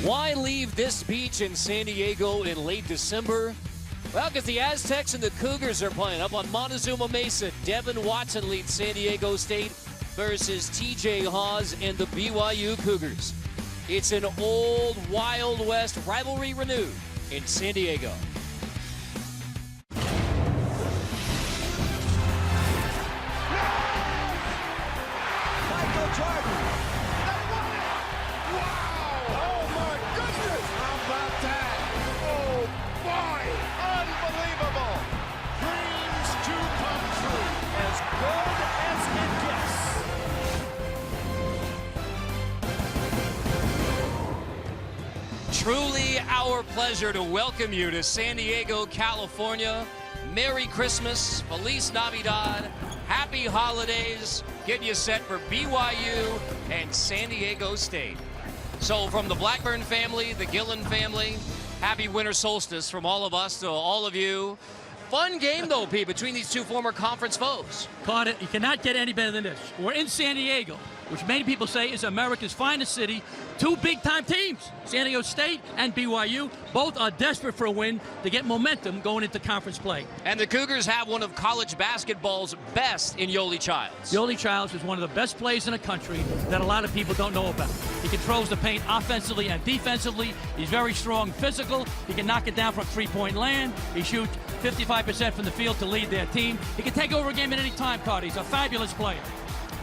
Why leave this beach in San Diego in late December? Well, because the Aztecs and the Cougars are playing up on Montezuma Mesa. Devin Watson leads San Diego State versus TJ Haws and the BYU Cougars. It's an old Wild West rivalry renewed in San Diego. Truly our pleasure to welcome you to San Diego, California. Merry Christmas, Feliz Navidad, Happy Holidays, getting you set for BYU and San Diego State. So from the Blackburn family, the Gillen family, happy winter solstice from all of us to all of you. Fun game, though, Pete, between these two former conference foes. Carter, you cannot get any better than this. We're in San Diego, which many people say is America's finest city. Two big-time teams, San Diego State and BYU. Both are desperate for a win to get momentum going into conference play. And the Cougars have one of college basketball's best in Yoeli Childs. Yoeli Childs is one of the best players in the country that a lot of people don't know about. He controls the paint offensively and defensively. He's very strong, physical. He can knock it down from three-point land. He shoots 55% from the field to lead their team. He can take over a game at any time, Carter. He's a fabulous player.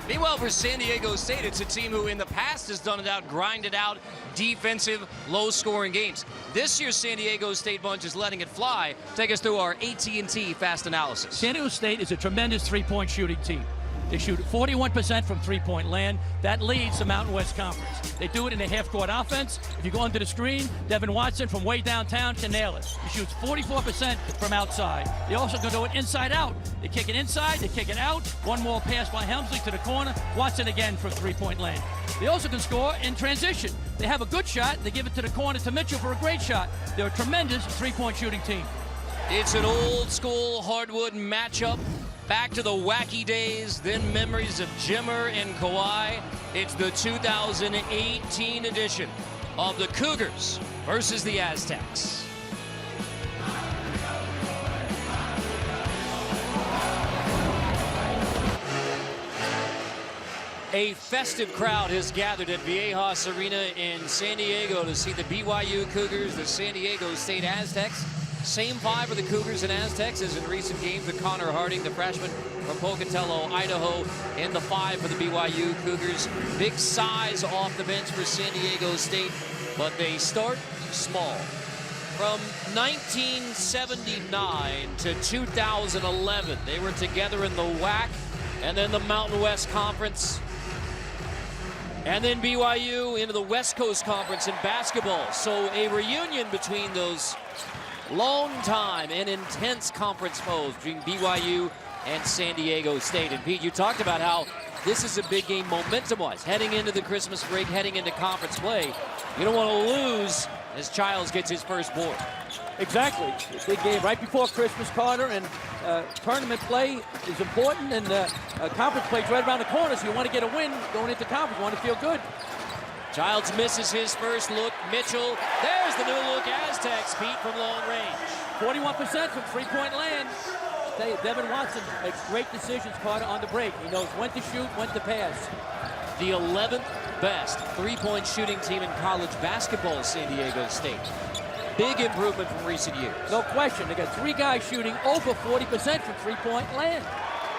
Meanwhile, for San Diego State, it's a team who in the past has done it out, grinded out defensive, low-scoring games. This year's San Diego State bunch is letting it fly. Take us through our AT&T fast analysis. San Diego State is a tremendous three-point shooting team. They shoot 41% from three-point land. That leads the Mountain West Conference. They do it in a half-court offense. If you go under the screen, Devin Watson from way downtown can nail it. He shoots 44% from outside. They also can do it inside-out. They kick it inside, they kick it out. One more pass by Helmsley to the corner. Watson again from three-point land. They also can score in transition. They have a good shot. They give it to the corner to Mitchell for a great shot. They're a tremendous three-point shooting team. It's an old-school hardwood matchup. Back to the wacky days, then memories of Jimmer and Kawhi. It's the 2018 edition of the Cougars versus the Aztecs. A festive crowd has gathered at Viejas Arena in San Diego to see the BYU Cougars, the San Diego State Aztecs. Same five for the Cougars and Aztecs as in recent games with Connor Harding, the freshman from Pocatello, Idaho, in the five for the BYU Cougars. Big size off the bench for San Diego State, but they start small. From 1979 to 2011, they were together in the WAC and then the Mountain West Conference. And then BYU into the West Coast Conference in basketball. So a reunion between those long time and intense conference foes between BYU and San Diego State. And Pete, you talked about how this is a big game momentum-wise, heading into the Christmas break, heading into conference play. You don't want to lose as Childs gets his first board. Exactly. Big game right before Christmas, Carter, and tournament play is important, and conference play is right around the corner, so you want to get a win going into conference. You want to feel good. Childs misses his first look. Mitchell, there's the new look Aztecs, Pete, from long range. 41% from three-point land. Devin Watson makes great decisions, Carter, on the break. He knows when to shoot, when to pass. The 11th best three-point shooting team in college basketball is San Diego State. Big improvement from recent years. No question. They got three guys shooting over 40% from three-point land.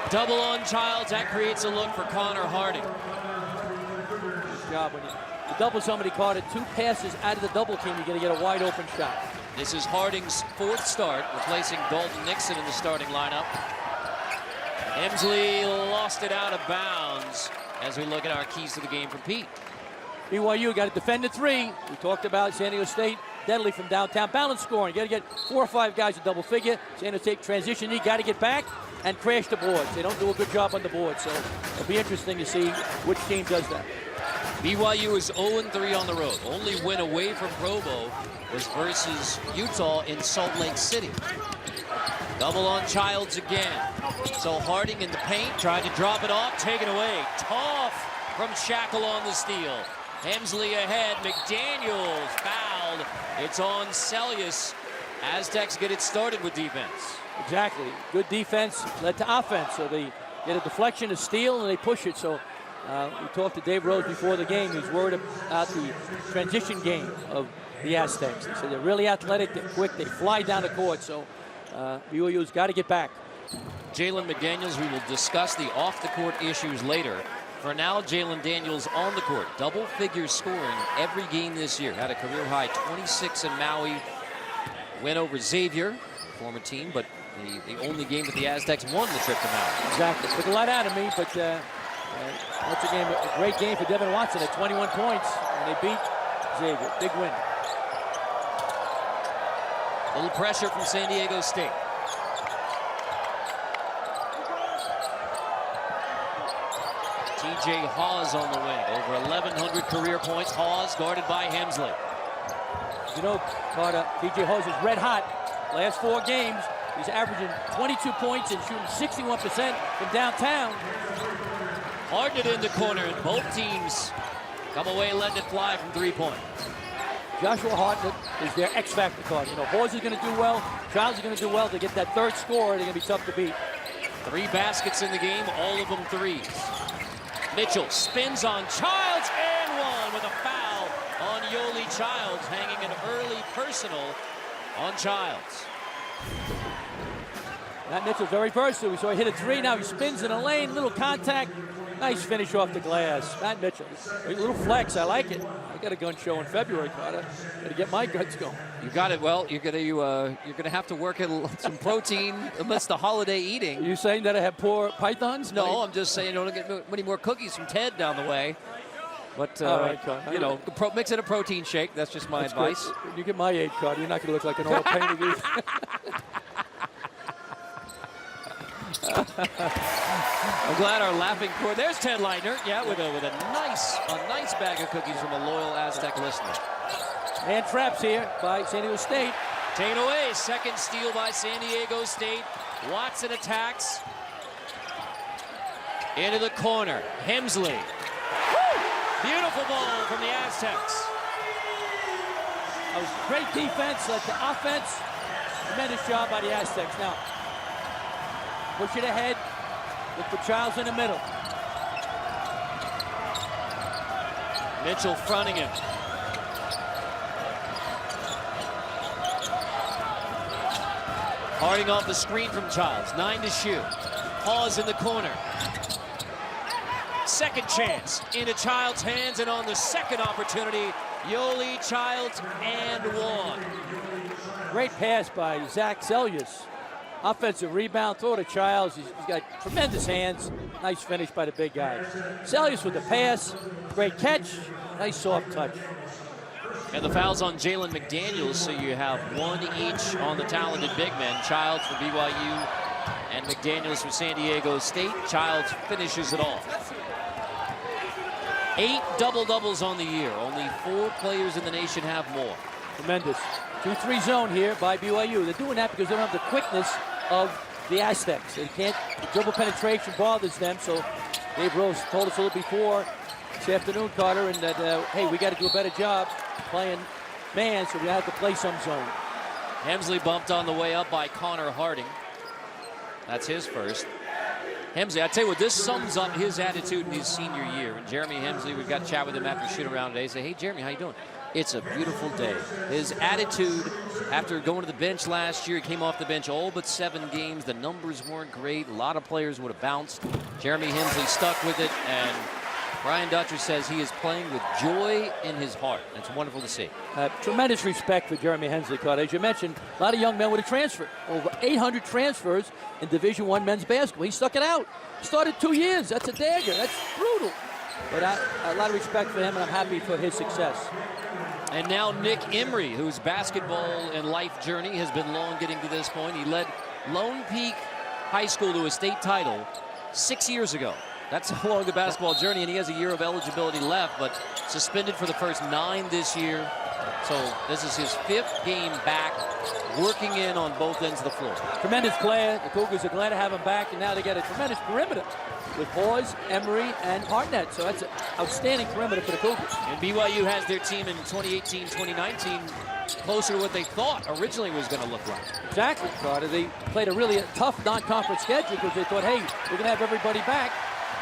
Double on Childs. That creates a look for Connor Harding. Good job. When you double somebody, Carter, two passes out of the double team, you're going to get a wide-open shot. This is Harding's fourth start, replacing Dalton Nixon in the starting lineup. Emsley lost it out of bounds as we look at our keys to the game from Pete. BYU got to defend the three. We talked about San Diego State, deadly from downtown. Balance scoring. You got to get 4 or 5 guys a double figure. San Diego State transition. You got to get back and crash the boards. They don't do a good job on the board, so it'll be interesting to see which team does that. BYU is 0-3 on the road. Only win away from Provo was versus Utah in Salt Lake City. Double on Childs again. So Harding in the paint, tried to drop it off, taken away. Tough from Shackle on the steal. Hemsley ahead. McDaniels fouled. It's on Celius. Aztecs get it started with defense. Exactly. Good defense led to offense. So they get a deflection, a steal, and they push it. So we talked to Dave Rose before the game. He's worried about the transition game of the Aztecs. He said they're really athletic, they're quick, they fly down the court. So BYU's got to get back. Jalen McDaniels, we will discuss the off-the-court issues later. For now, Jalen Daniels on the court. Double-figure scoring every game this year. Had a career-high 26 in Maui. Win over Xavier, former team, but the only game that the Aztecs won the trip to Maui. Exactly. Took a lot out of me, but once again, a great game for Devin Watson at 21 points, and they beat Xavier. Big win. Little pressure from San Diego State. TJ Hawes on the wing. Over 1,100 career points. Hawes guarded by Hemsley. You know, Carter, TJ Hawes is red hot. Last 4 games, he's averaging 22 points and shooting 61% from downtown. Hardened in the corner, and both teams come away letting it fly from 3-point. Joshua Hartnett is their X-factor card. You know, Hawes is going to do well. Childs is going to do well. To get that third score, they're going to be tough to beat. 3 baskets in the game, all of them threes. Mitchell spins on Childs and one with a foul on Yoli Childs, hanging an early personal on Childs. Matt Mitchell's very versatile. We saw he hit a 3. Now he spins in a lane, little contact. Nice finish off the glass. Matt Mitchell, a little flex. I like it. I got a gun show in February, Carter. Got to get my guns going. You got it. Well, you're gonna have to work in some protein amidst the holiday eating. Are you saying that I have poor pythons? No, I'm just saying don't get many more cookies from Ted down the way. But right, you know, mix in a protein shake. That's just my advice. Good. When you get my age, Carter, you're not going to look like an oil painting. I'm glad our laughing core. There's Ted Leitner, yeah, with a nice bag of cookies from a loyal Aztec listener. And traps here by San Diego State. Taken away, second steal by San Diego State. Watson attacks into the corner. Hemsley, beautiful ball from the Aztecs. That was great defense, led to offense. Tremendous job by the Aztecs. Now, push it ahead. Look for Childs in the middle. Mitchell fronting him. Harding off the screen from Childs. 9 to shoot. Hawes in the corner. Second chance into Childs' hands, and on the second opportunity, Yoli Childs and one. Great pass by Zach Celius. Offensive rebound, throw to Childs. He's got tremendous hands. Nice finish by the big guy. Celius with the pass. Great catch. Nice soft touch. And the foul's on Jalen McDaniels, so you have one each on the talented big men. Childs for BYU and McDaniels for San Diego State. Childs finishes it off. 8 double-doubles on the year. Only 4 players in the nation have more. Tremendous. 2-3 zone here by BYU. They're doing that because they don't have the quickness of the Aztecs. They can't, the dribble penetration bothers them, so Dave Rose told us a little before this afternoon, Carter, and that, hey, we got to do a better job playing man, so we have to play some zone. Hemsley bumped on the way up by Connor Harding. That's his first. Hemsley, I tell you what, this sums up his attitude in his senior year. And Jeremy Hemsley, we got to chat with him after shoot around today. Say, hey, Jeremy, how you doing? It's a beautiful day. His attitude after going to the bench last year, he came off the bench all but 7 games. The numbers weren't great. A lot of players would have bounced. Jeremy Hemsley stuck with it, and Brian Dutcher says he is playing with joy in his heart. It's wonderful to see. Tremendous respect for Jeremy Hemsley, Carter. As you mentioned, a lot of young men would have transferred. Over 800 transfers in Division I men's basketball. He stuck it out. Started 2 years. That's a dagger. That's brutal. But a lot of respect for him, and I'm happy for his success. And now Nick Emery, whose basketball and life journey has been long getting to this point. He led Lone Peak High School to a state title 6 years ago. That's how long the basketball journey, and he has a year of eligibility left, but suspended for the first 9 this year. So this is his 5th game back, working in on both ends of the floor. Tremendous player. The Cougars are glad to have him back, and now they get a tremendous perimeter with Hawes, Emery, and Hartnett. So that's outstanding perimeter for the Cougars. And BYU has their team in 2018, 2019 closer to what they thought originally was going to look like. Exactly, Carter. They played a really tough non-conference schedule because they thought, hey, we're going to have everybody back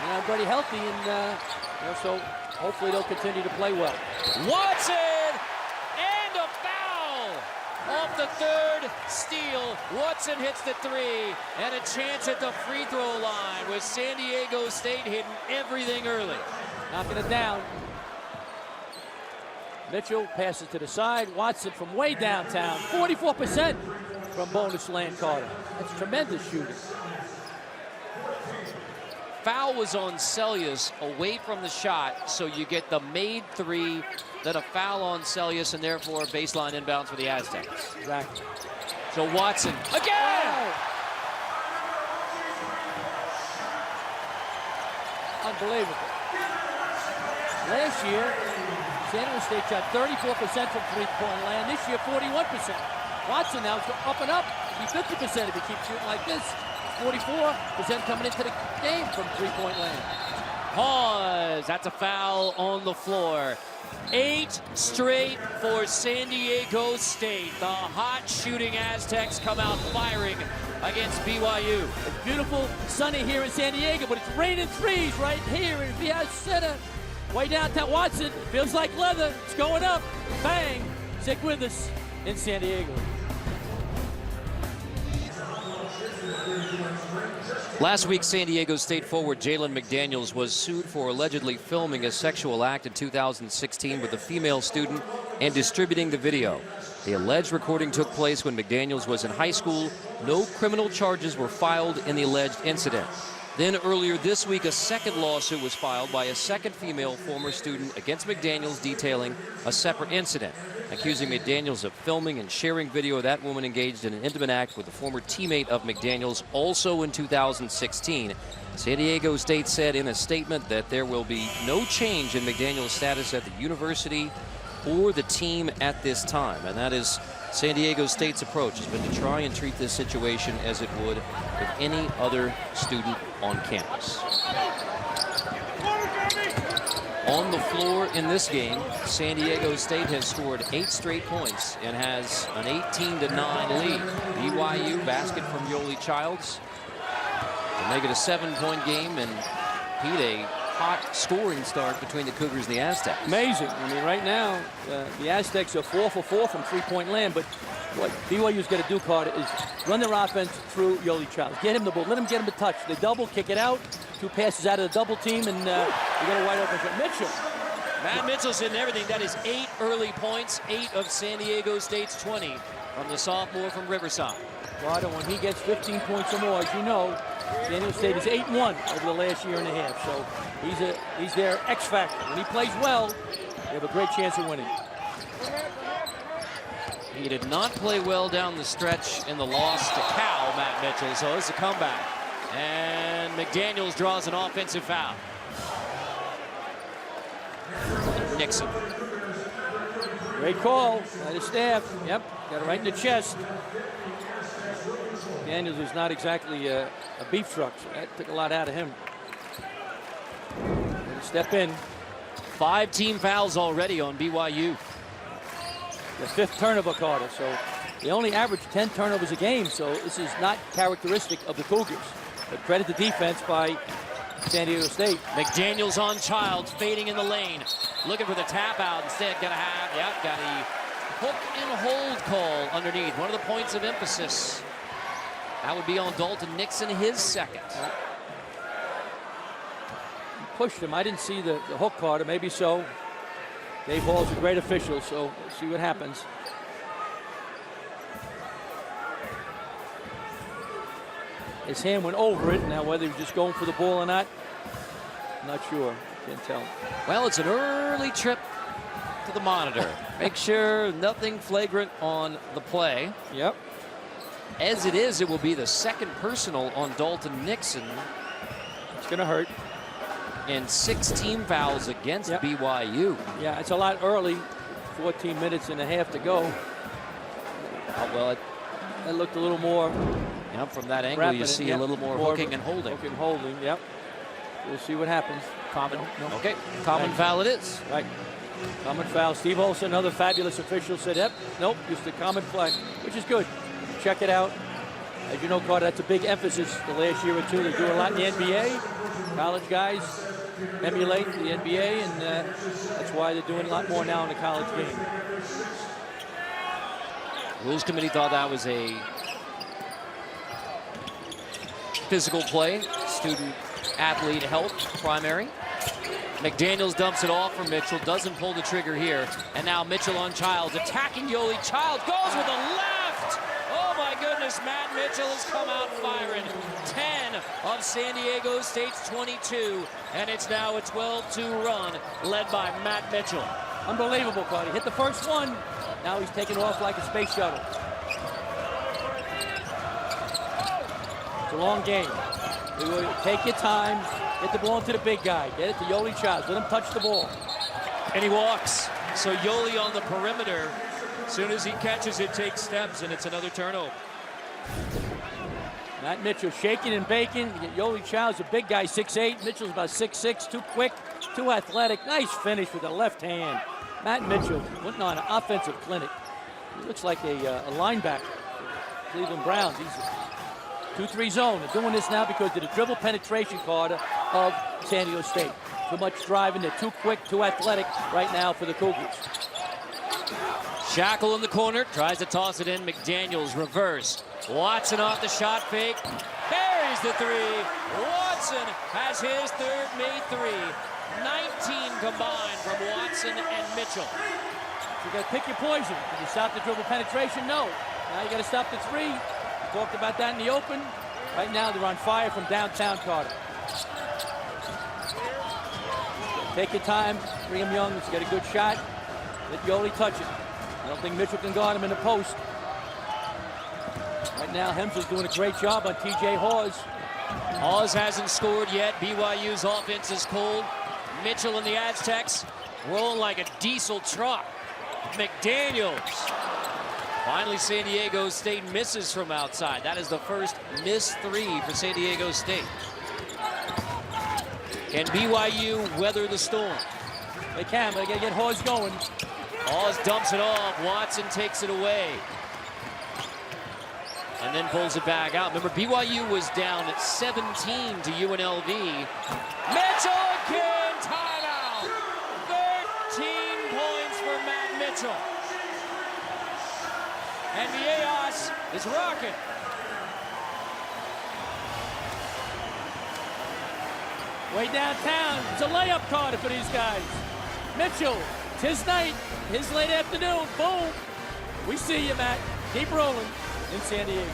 and everybody healthy, and so hopefully they'll continue to play well. Watson! And a foul! Off the third steal. Watson hits the three, and a chance at the free throw line with San Diego State hitting everything early. Knocking it down. Mitchell passes to the side. Watson from way downtown. 44% from bonus land, Carter. That's tremendous shooting. Foul was on Celius away from the shot, so you get the made three, then a foul on Celius, and therefore a baseline inbounds for the Aztecs. Exactly. So Watson again! Unbelievable. Last year, San Diego State shot 34% from three-point land. This year, 41%. Watson now is up and up. He'll be 50% if he keeps shooting like this. 44% coming into the game from three-point land. Pause. That's a foul on the floor. 8 straight for San Diego State. The hot shooting Aztecs come out firing against BYU. It's beautiful, sunny here in San Diego, but it's raining threes right here in VI Center. Way downtown. Watson, feels like leather. It's going up. Bang. Stick with us in San Diego. Last week, San Diego State forward Jalen McDaniels was sued for allegedly filming a sexual act in 2016 with a female student and distributing the video. The alleged recording took place when McDaniels was in high school. No criminal charges were filed in the alleged incident. Then earlier this week, a second lawsuit was filed by a second female former student against McDaniels, detailing a separate incident, accusing McDaniels of filming and sharing video of that woman engaged in an intimate act with a former teammate of McDaniels, also in 2016. San Diego State said in a statement that there will be no change in McDaniels' status at the university or the team at this time. And that is San Diego State's approach, has been to try and treat this situation as it would with any other student on campus. On the floor in this game, San Diego State has scored 8 straight points and has an 18-9 lead. BYU basket from Yoli Childs to make it a 7-point game, and Pete, a hot scoring start between the Cougars and the Aztecs. Amazing. I mean, right now, the Aztecs are 4 for 4 from three-point land, but what BYU's got to do, Carter, is run their offense through Yoli Childs. Get him the ball. Let him get him a touch. They double, kick it out. 2 passes out of the double team, and you got a wide open shot. Mitchell. Matt Mitchell's in everything. That is 8 early points, 8 of San Diego State's 20 from the sophomore from Riverside. Carter, when he gets 15 points or more, as you know, San Diego State is 8-1 over the last year and a half. So he's their X factor. When he plays well, they have a great chance of winning. He did not play well down the stretch in the loss to Cal, Matt Mitchell, so it's a comeback. And McDaniels draws an offensive foul. Nixon. Great call by the staff. Yep, got it right in the chest. Daniels is not exactly a beef truck, so that took a lot out of him. Step in. 5 team fouls already on BYU. The 5th turnover, Carter. So they only average 10 turnovers a game, so this is not characteristic of the Cougars. But credit the defense by San Diego State. McDaniels on Childs, fading in the lane. Looking for the tap out. Instead, got a hook and hold call underneath. One of the points of emphasis. That would be on Dalton Nixon, his second. He pushed him. I didn't see the hook, Carter. Maybe so. Dave Hall's a great official, so we'll see what happens. His hand went over it. Now, whether he was just going for the ball or not, I'm not sure. Can't tell. Well, it's an early trip to the monitor. Make sure nothing flagrant on the play. Yep. As it is, it will be the second personal on Dalton Nixon. It's going to hurt. And 6 team fouls against BYU. Yeah, it's a lot early. 14 minutes and a half to go. Well, it looked a little more. From that angle, you see a little more hooking and holding. Hooking and holding, yep. We'll see what happens. Common. No. Okay. Common Right. foul it is. Right. Common foul. Steve Olson, another fabulous official, said, yep, nope, just a common flag, which is good. Check it out. As you know, Carter, that's a big emphasis the last year or two. They do a lot in the NBA. College guys emulate the NBA, and that's why they're doing a lot more now in the college game. Rules committee thought that was a physical play. Student athlete health primary. McDaniels dumps it off for Mitchell. Doesn't pull the trigger here. And now Mitchell on Childs. Attacking Yoli. Childs goes with a left. Oh my goodness. Matt Mitchell has come out firing. 10 of San Diego State's 22. And it's now a 12-2 run led by Matt Mitchell. Unbelievable, Carter. Hit the first one. Now he's taking off like a space shuttle. It's a long game. Take your time. Get the ball into the big guy. Get it to Yoli Childs. Let him touch the ball. And he walks. So Yoli on the perimeter. As soon as he catches it, takes steps, and it's another turnover. Matt Mitchell shaking and baking. You get Yoli Childs, a big guy, 6'8". Mitchell's about 6'6", too quick, too athletic. Nice finish with the left hand. Matt Mitchell putting on an offensive clinic. He looks like a linebacker for Cleveland Browns. He's a 2-3 zone. They're doing this now because of the dribble penetration, Carter, of San Diego State. Too much driving. They're too quick, too athletic right now for the Cougars. Shackle in the corner, tries to toss it in. McDaniels reverse. Watson off the shot fake. Buries the three. Watson has his third made three. 19 combined from Watson and Mitchell. You got to pick your poison. Did you stop the dribble penetration? No. Now you got to stop the three. We talked about that in the open. Right now they're on fire from downtown, Carter. Take your time. Brigham Young has got a good shot. Let Yoli touch it. I don't think Mitchell can guard him in the post. Right now Hemsley's doing a great job on TJ Hawes. Hawes hasn't scored yet. BYU's offense is cold. Mitchell and the Aztecs rolling like a diesel truck. McDaniels. Finally, San Diego State misses from outside. That is the first missed three for San Diego State. Can BYU weather the storm? They can, but they got to get Hawes going. Hawes dumps it off. Watson takes it away. And then pulls it back out. Remember, BYU was down at 17 to UNLV. Mitchell again, timeout. 13 points for Matt Mitchell. And Villegas is rocking. Way downtown. It's a layup, Carter, for these guys. Mitchell, it's his night, his late afternoon. Boom. We see you, Matt. Keep rolling in San Diego.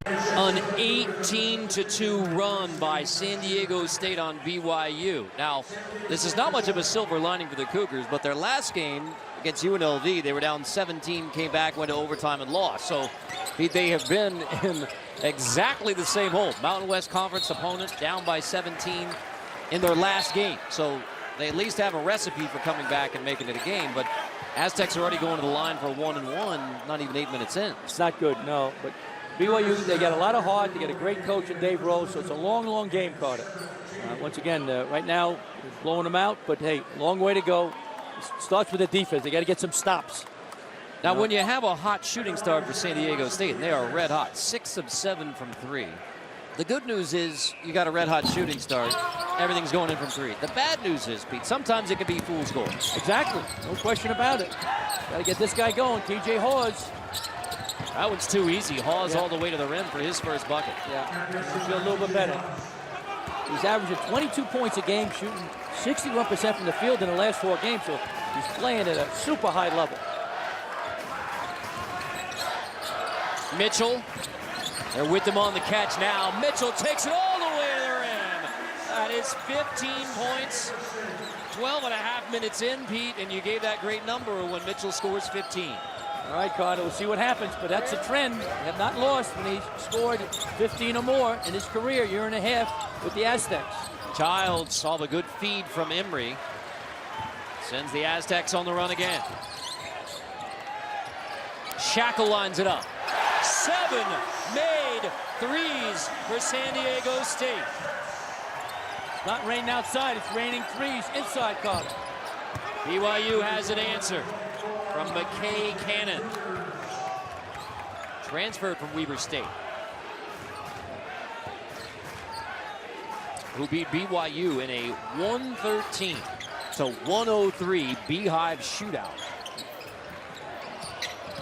An 18-2 run by San Diego State on BYU. Now, this is not much of a silver lining for the Cougars, but their last game against UNLV, they were down 17, came back, went to overtime and lost. So they have been in exactly the same hole. Mountain West Conference opponent down by 17 in their last game. So they at least have a recipe for coming back and making it a game. But Aztecs are already going to the line for a 1-1, not even 8 minutes in. It's not good, no. But BYU, they got a lot of heart. They got a great coach in Dave Rose, so it's a long, long game, Carter. Once again, right now, blowing them out, but hey, long way to go. It starts with the defense. They got to get some stops. Now, when you have a hot shooting start for San Diego State, and they are red hot, 6 of 7 from 3. The good news is you got a red hot shooting start. Everything's going in from 3. The bad news is, Pete, sometimes it can be fool's gold. Exactly. No question about it. Got to get this guy going, TJ Hawes. That one's too easy. Hawes all the way to the rim for his first bucket. Yeah, should feel a little bit better. He's averaging 22 points a game, shooting 61% from the field in the last 4 games, so he's playing at a super high level. Mitchell, they're with him on the catch now. Mitchell takes it all the way to the rim. That is 15 points, 12 and a half minutes in, Pete, and you gave that great number when Mitchell scores 15. All right, Carter, we'll see what happens, but that's a trend. They have not lost when he scored 15 or more in his career, year and a half with the Aztecs. Childs saw the good feed from Emery. Sends the Aztecs on the run again. Shackle lines it up. 7 made threes for San Diego State. It's not raining outside, it's raining threes inside, Carter. BYU has an answer from McKay Cannon. Transferred from Weber State. Who beat BYU in a 113-103 Beehive shootout.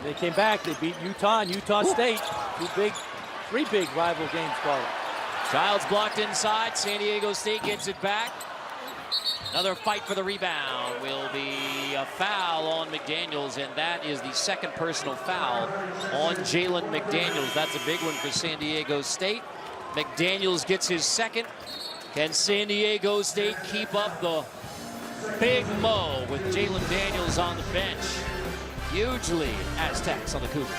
They came back, they beat Utah and Utah State. Three big rival games, Carter. Childs blocked inside, San Diego State gets it back. Another fight for the rebound will be a foul on McDaniels, and that is the second personal foul on Jalen McDaniels. That's a big one for San Diego State. McDaniels gets his second. Can San Diego State keep up the big mo with Jalen Daniels on the bench? Huge lead, Aztecs on the Cougars.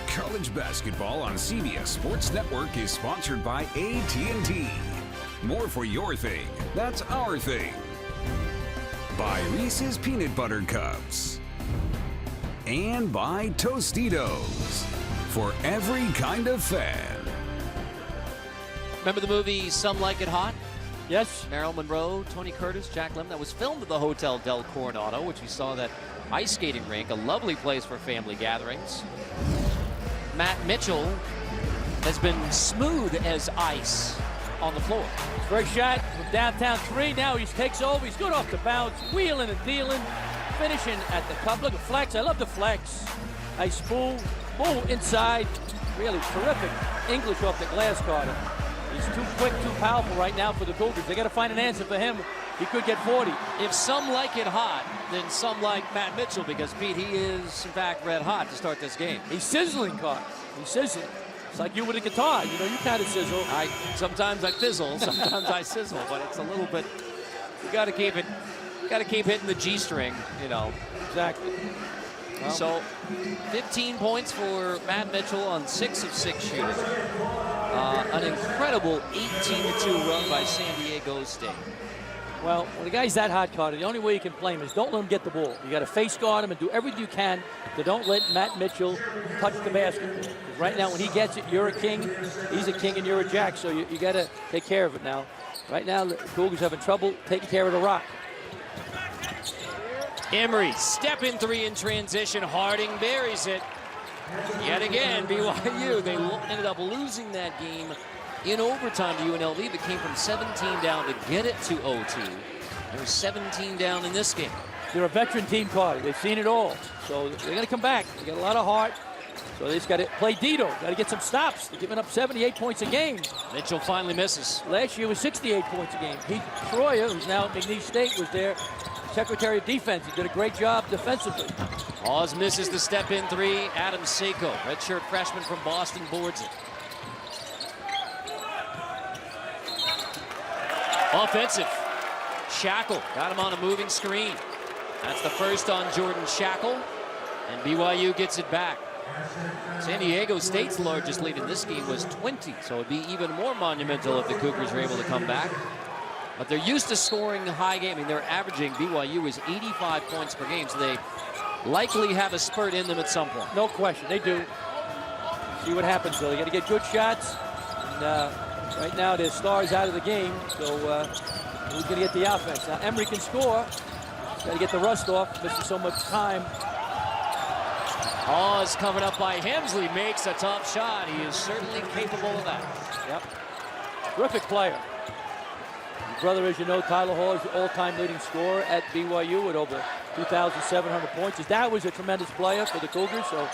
College basketball on CBS Sports Network is sponsored by AT&T. More for your thing, that's our thing. By Reese's Peanut Butter Cups. And by Tostitos. For every kind of fan. Remember the movie Some Like It Hot? Yes. Marilyn Monroe, Tony Curtis, Jack Lemmon. That was filmed at the Hotel Del Coronado, which we saw that ice skating rink, a lovely place for family gatherings. Matt Mitchell has been smooth as ice on the floor. First shot from downtown three. Now he takes over. He's good off the bounce, wheeling and dealing, finishing at the cup. Look at flex. I love the flex. Nice pull inside. Really terrific English off the glass, Carter. He's too quick, too powerful right now for the Cougars. They got to find an answer for him. He could get 40. If some like it hot, then some like Matt Mitchell, because Pete, he is in fact red hot to start this game. He's sizzling, Carter. He's sizzling. It's like you with a guitar. You know, you kind of sizzle. Sometimes I fizzle, sometimes I sizzle, but it's a little bit. You got to keep it. Got to keep hitting the G string. You know. Exactly. Well, so, 15 points for Matt Mitchell on 6 of 6 shooting. An incredible 18-2 run by San Diego State. Well, when a guy's that hot, Carter, the only way you can play him is don't let him get the ball. You got to face guard him and do everything you can to don't let Matt Mitchell touch the basket. Because right now, when he gets it, you're a king. He's a king and you're a jack. So you got to take care of it now. Right now, the Cougars having trouble taking care of the rock. Emery, step in three in transition. Harding buries it. Yet again, BYU, they ended up losing that game in overtime to UNLV. That came from 17 down to get it to OT. They were 17 down in this game. They're a veteran team, Carter. They've seen it all. So they're going to come back. They got a lot of heart. So they just got to play Dito. Got to get some stops. They're giving up 78 points a game. Mitchell finally misses. Last year was 68 points a game. Pete Troyer, who's now at McNeese State, was there. Secretary of Defense. He did a great job defensively. Oz misses the step-in three. Adam Seiko, redshirt freshman from Boston, boards it. Offensive. Shackle got him on a moving screen. That's the first on Jordan Shackle. And BYU gets it back. San Diego State's largest lead in this game was 20, so it'd be even more monumental if the Cougars were able to come back. But they're used to scoring high game. I mean, they're averaging, BYU is 85 points per game, so they likely have a spurt in them at some point. No question, they do. See what happens, though. You got to get good shots. And right now, their star's out of the game, so who's going to get the offense? Now, Emery can score. Got to get the rust off, missing so much time. Oz covered up by Hemsley, makes a tough shot. He is certainly capable of that. Yep. Terrific player. His brother, as you know, Tyler Hall is the all-time leading scorer at BYU with over 2,700 points. His dad was a tremendous player for the Cougars, so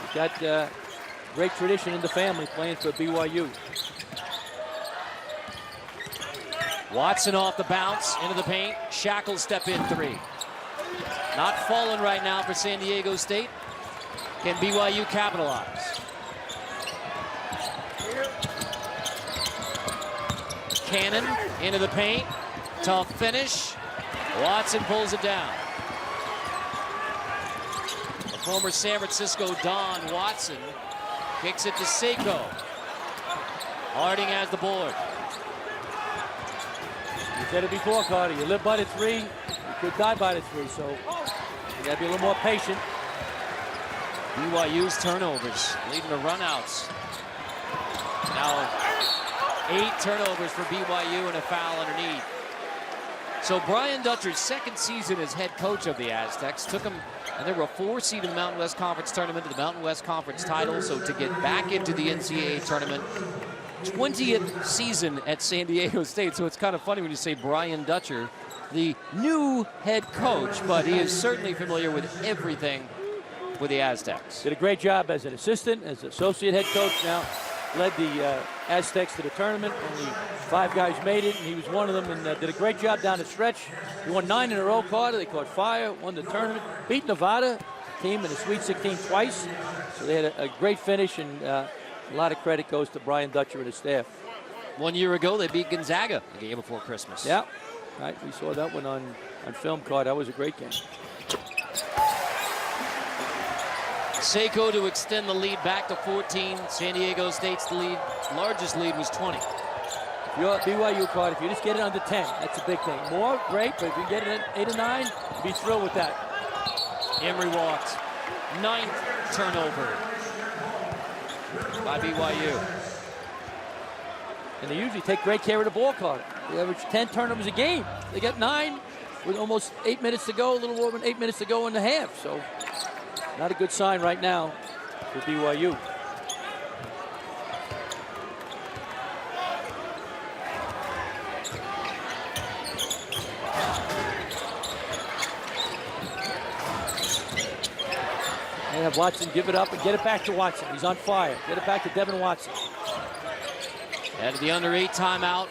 he's got great tradition in the family playing for BYU. Watson off the bounce, into the paint. Shackle step in three. Not falling right now for San Diego State. Can BYU capitalize? Cannon into the paint. Tough finish. Watson pulls it down. The former San Francisco Don Watson kicks it to Seiko. Harding has the board. You said it before, Carter. You live by the three, you could die by the three. So you got to be a little more patient. BYU's turnovers leading to runouts. Now 8 turnovers for BYU and a foul underneath. So Brian Dutcher's second season as head coach of the Aztecs took him, and they were a 4-seed in the Mountain West Conference tournament, to the Mountain West Conference title. So to get back into the NCAA tournament, 20th season at San Diego State. So it's kind of funny when you say Brian Dutcher, the new head coach, but he is certainly familiar with everything with the Aztecs. Did a great job as an assistant, as associate head coach. Now led the Aztecs to the tournament. Only 5 guys made it, and he was one of them, and did a great job down the stretch. He won 9 in a row, Carter. They caught fire, won the tournament, beat Nevada, came in the Sweet 16 twice. So they had a great finish, and a lot of credit goes to Brian Dutcher and his staff. 1 year ago, they beat Gonzaga the game before Christmas. Yeah, right. We saw that one on film, Carter. That was a great game. Seiko to extend the lead back to 14. San Diego State's largest lead was 20. If you're BYU, Carter, if you just get it under 10, that's a big thing. More, great, but if you get it at 8 or 9, be thrilled with that. Emery walked. 9th turnover by BYU. And they usually take great care of the ball, Carter. They average 10 turnovers a game. They got 9 with almost 8 minutes to go, a little more than 8 minutes to go in the half. So not a good sign right now for BYU. They have Watson give it up and get it back to Watson. He's on fire. Get it back to Devin Watson. At the under 8 timeout.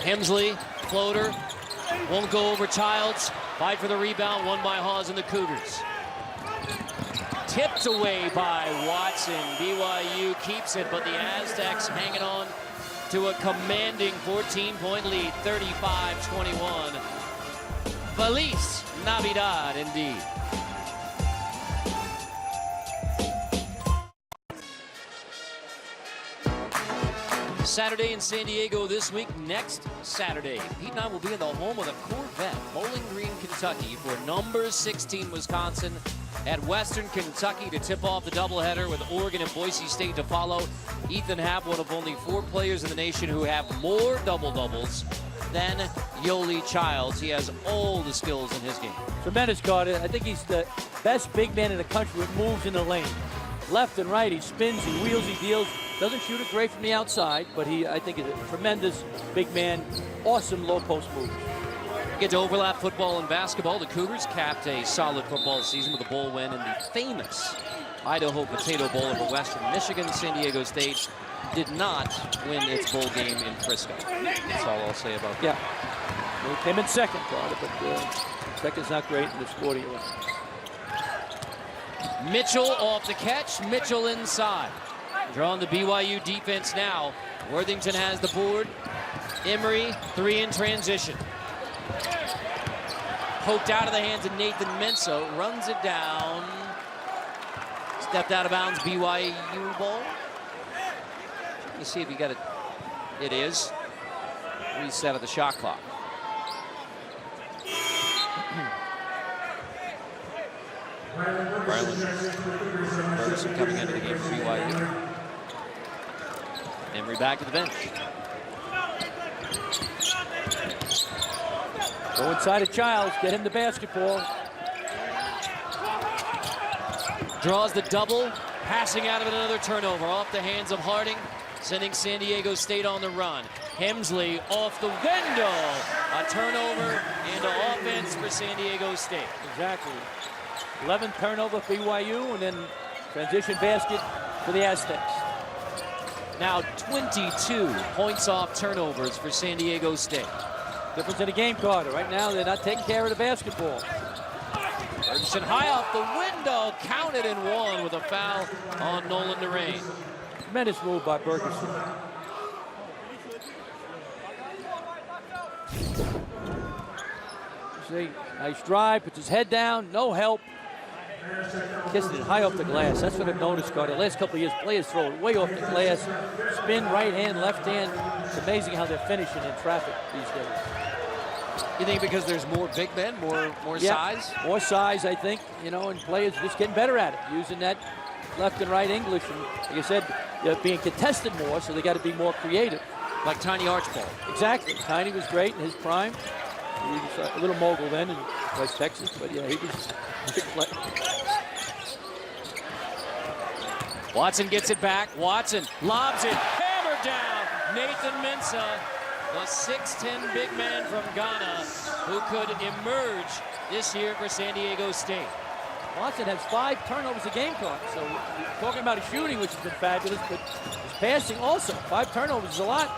Hemsley, floater, won't go over Childs. Fight for the rebound, won by Hawes and the Cougars. Tipped away by Watson. BYU keeps it, but the Aztecs hanging on to a commanding 14-point lead, 35-21. Feliz Navidad, indeed. Saturday in San Diego this week. Next Saturday, Pete and I will be in the home of the Corvette, Bowling Green, Kentucky, for number 16 Wisconsin at Western Kentucky to tip off the doubleheader with Oregon and Boise State to follow. Ethan Happ, one of only 4 players in the nation who have more double-doubles than Yoli Childs. He has all the skills in his game. Tremendous, Carter. I think he's the best big man in the country with moves in the lane. Left and right, he spins, he wheels, he deals. Doesn't shoot it great from the outside, but I think is a tremendous big man. Awesome low post move. Get to overlap football and basketball. The Cougars capped a solid football season with a bowl win in the famous Idaho Potato Bowl over Western Michigan. San Diego State did not win its bowl game in Frisco. That's all I'll say about that. Yeah. Well, he came in second, Carter, but second's not great in the sporting event. Mitchell off the catch. Mitchell inside. Drawing the BYU defense now. Worthington has the board. Emery, 3 in transition. Poked out of the hands of Nathan Menso. Runs it down. Stepped out of bounds, BYU ball. Let me see if he got it. It is. Reset of the shot clock. Ferguson coming into the game for BYU. Emery back to the bench. Go inside of Childs, get him the basketball. Draws the double, passing out of it, another turnover off the hands of Harding, sending San Diego State on the run. Hemsley off the window. A turnover and an offense for San Diego State. Exactly. 11th turnover for BYU, and then transition basket for the Aztecs. Now 22 points off turnovers for San Diego State. Difference in the game, Carter. Right now, they're not taking care of the basketball. Ferguson high off the window, counted and won with a foul on Nolan Narain. Tremendous move by Ferguson. See, nice drive, puts his head down, no help. Kissing it high off the glass. That's what I've noticed, Carter. The last couple of years, players throw it way off the glass. Spin right hand, left hand. It's amazing how they're finishing in traffic these days. You think because there's more big men, more size? More size, I think, you know, and players just getting better at it, using that left and right English. And like I said, they're being contested more, so they got to be more creative. Like Tiny Archibald. Exactly. Tiny was great in his prime. He was a little mogul then in West Texas, but yeah, he was a big player. Watson gets it back. Watson lobs it. Hammered down. Nathan Mensah, the 6'10" big man from Ghana, who could emerge this year for San Diego State. Watson has 5 turnovers a game, caught. So we're talking about his shooting, which has been fabulous, but his passing also. 5 turnovers is a lot.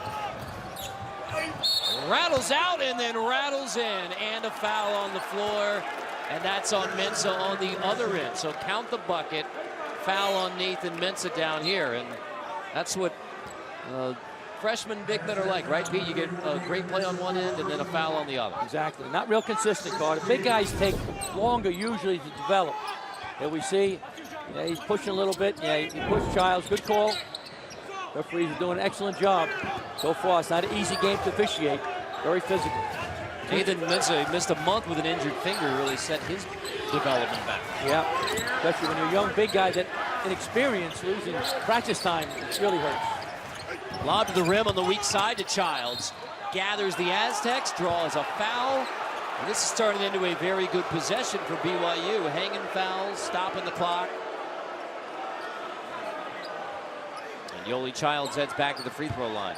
Rattles out and then rattles in, and a foul on the floor, and that's on Mensah on the other end. So count the bucket. Foul on Nathan Mensah down here, and that's what freshman big men are like, right, Pete? You get a great play on one end and then a foul on the other. Exactly. Not real consistent, Carter. Big guys take longer usually to develop. Here we see, yeah, he's pushing a little bit. Yeah, he pushed Childs. Good call. Referees are doing an excellent job so far. It's not an easy game to officiate. Very physical. Nathan Mensah missed a month with an injured finger, really set his development back. Yeah, especially when you're a young big guy that inexperienced, losing practice time, it really hurts. Lob to the rim on the weak side to Childs. Gathers the Aztecs, draws a foul. And this is turning into a very good possession for BYU. Hanging fouls, stopping the clock. And Yoli Childs heads back to the free throw line.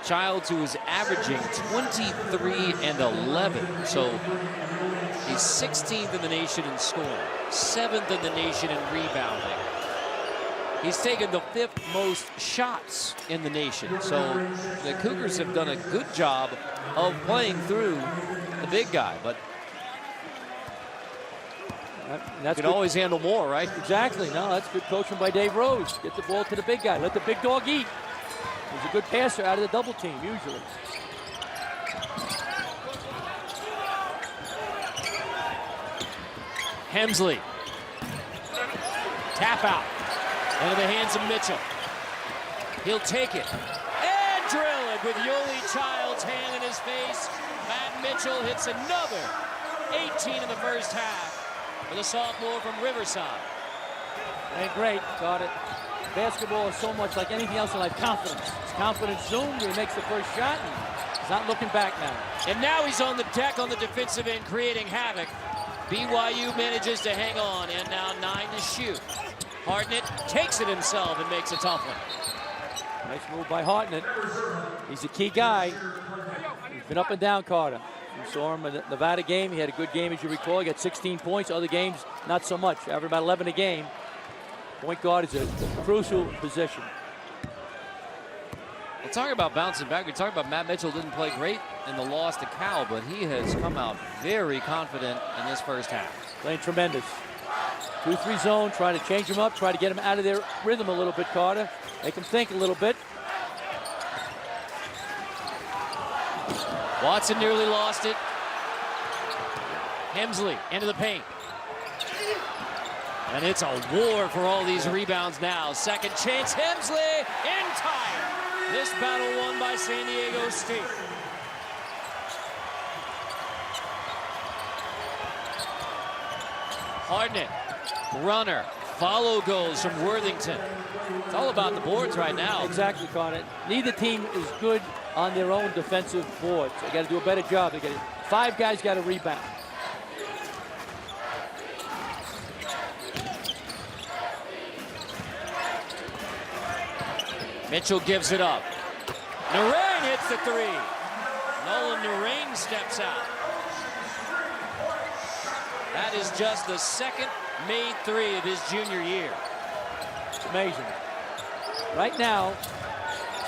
Childs, who is averaging 23 and 11, so he's 16th in the nation in scoring, 7th in the nation in rebounding. He's taken the 5th most shots in the nation, so the Cougars have done a good job of playing through the big guy, but that's you can always handle more, right? Exactly. No, that's good coaching by Dave Rose. Get the ball to the big guy. Let the big dog eat. He's a good passer out of the double team, usually. Hemsley. Tap out. Into the hands of Mitchell. He'll take it. And drill it with Yoli Childs' hand in his face. Matt Mitchell hits another 18 in the first half for the sophomore from Riverside. And great, got it. Basketball is so much like anything else in life, confidence. His confidence zoomed when he makes the first shot, and he's not looking back now. And now he's on the deck on the defensive end, creating havoc. BYU manages to hang on, and now 9 to shoot. Hartnett takes it himself and makes a tough one. Nice move by Hartnett. He's a key guy. He's been up and down, Carter. You saw him in the Nevada game. He had a good game, as you recall. He got 16 points. Other games, not so much. Averaged about 11 a game. Point guard is a crucial position. We'll talk about bouncing back. We talked about Matt Mitchell didn't play great in the loss to Cal, but he has come out very confident in this first half. Playing tremendous. 2-3 zone, trying to change him up, try to get him out of their rhythm a little bit, Carter. Make him think a little bit. Watson nearly lost it. Hemsley into the paint. And it's a war for all these rebounds now. Second chance, Hemsley in time. This battle won by San Diego State. Hartnett, runner, follow goes from Worthington. It's all about the boards right now. Exactly, Connor. Neither team is good on their own defensive boards. They got to do a better job. They got 5 guys got to rebound. Mitchell gives it up. Narain hits the 3. Nolan Narain steps out. That is just the second made 3 of his junior year. It's amazing. Right now,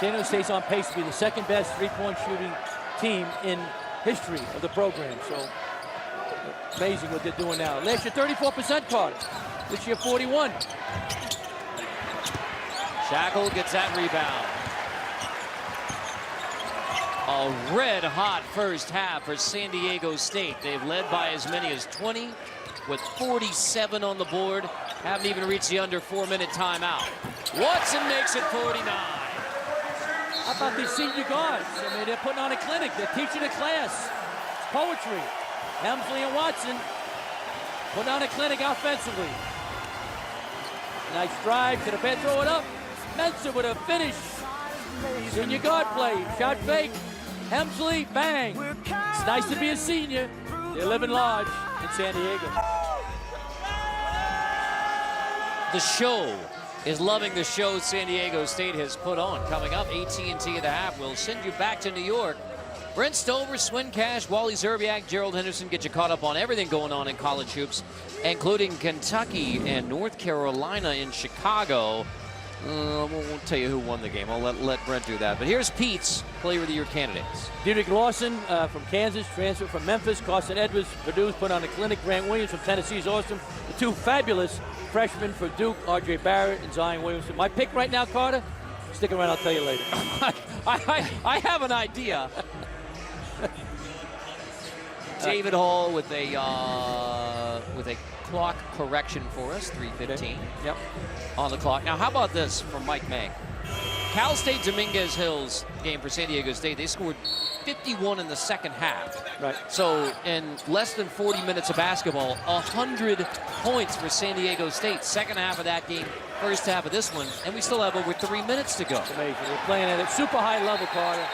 San Diego State's on pace to be the second best three-point shooting team in history of the program. So amazing what they're doing now. Last year 34%, Carter. This year 41. Shackle gets that rebound. A red-hot first half for San Diego State. They've led by as many as 20 with 47 on the board. haven't even reached the under 4-minute timeout. Watson makes it 49. How about these senior guards? I mean, they're putting on a clinic. They're teaching a class. It's poetry. Hemsley and Watson putting on a clinic offensively. Nice drive to the bed, throw it up. Mensah with a finish. Senior guard play, shot fake. Hemsley, bang. It's nice to be a senior. They're living large in San Diego. The show is loving the show San Diego State has put on. Coming up, AT&T at the half. We'll send you back to New York. Brent Stover, Swin Cash, Wally Zerbiak, Gerald Henderson get you caught up on everything going on in college hoops, including Kentucky and North Carolina in Chicago. I won't tell you who won the game. I'll let Brent do that. But here's Pete's Player of the Year candidates. Dedrick Lawson from Kansas, transferred from Memphis. Carson Edwards, Purdue, put on a clinic. Grant Williams from Tennessee is awesome. The two fabulous freshmen for Duke, R.J. Barrett and Zion Williamson. My pick right now, Carter, stick around, I'll tell you later. I have an idea. David Hall with a clock correction for us, 3:15. Yep. On the clock. Now, how about this from Mike May? Cal State Dominguez Hills game for San Diego State. They scored 51 in the second half. Right. So in less than 40 minutes of basketball, 100 points for San Diego State. Second half of that game, first half of this one, and we still have over 3 minutes to go. It's amazing. We're playing at a super high level, Carter.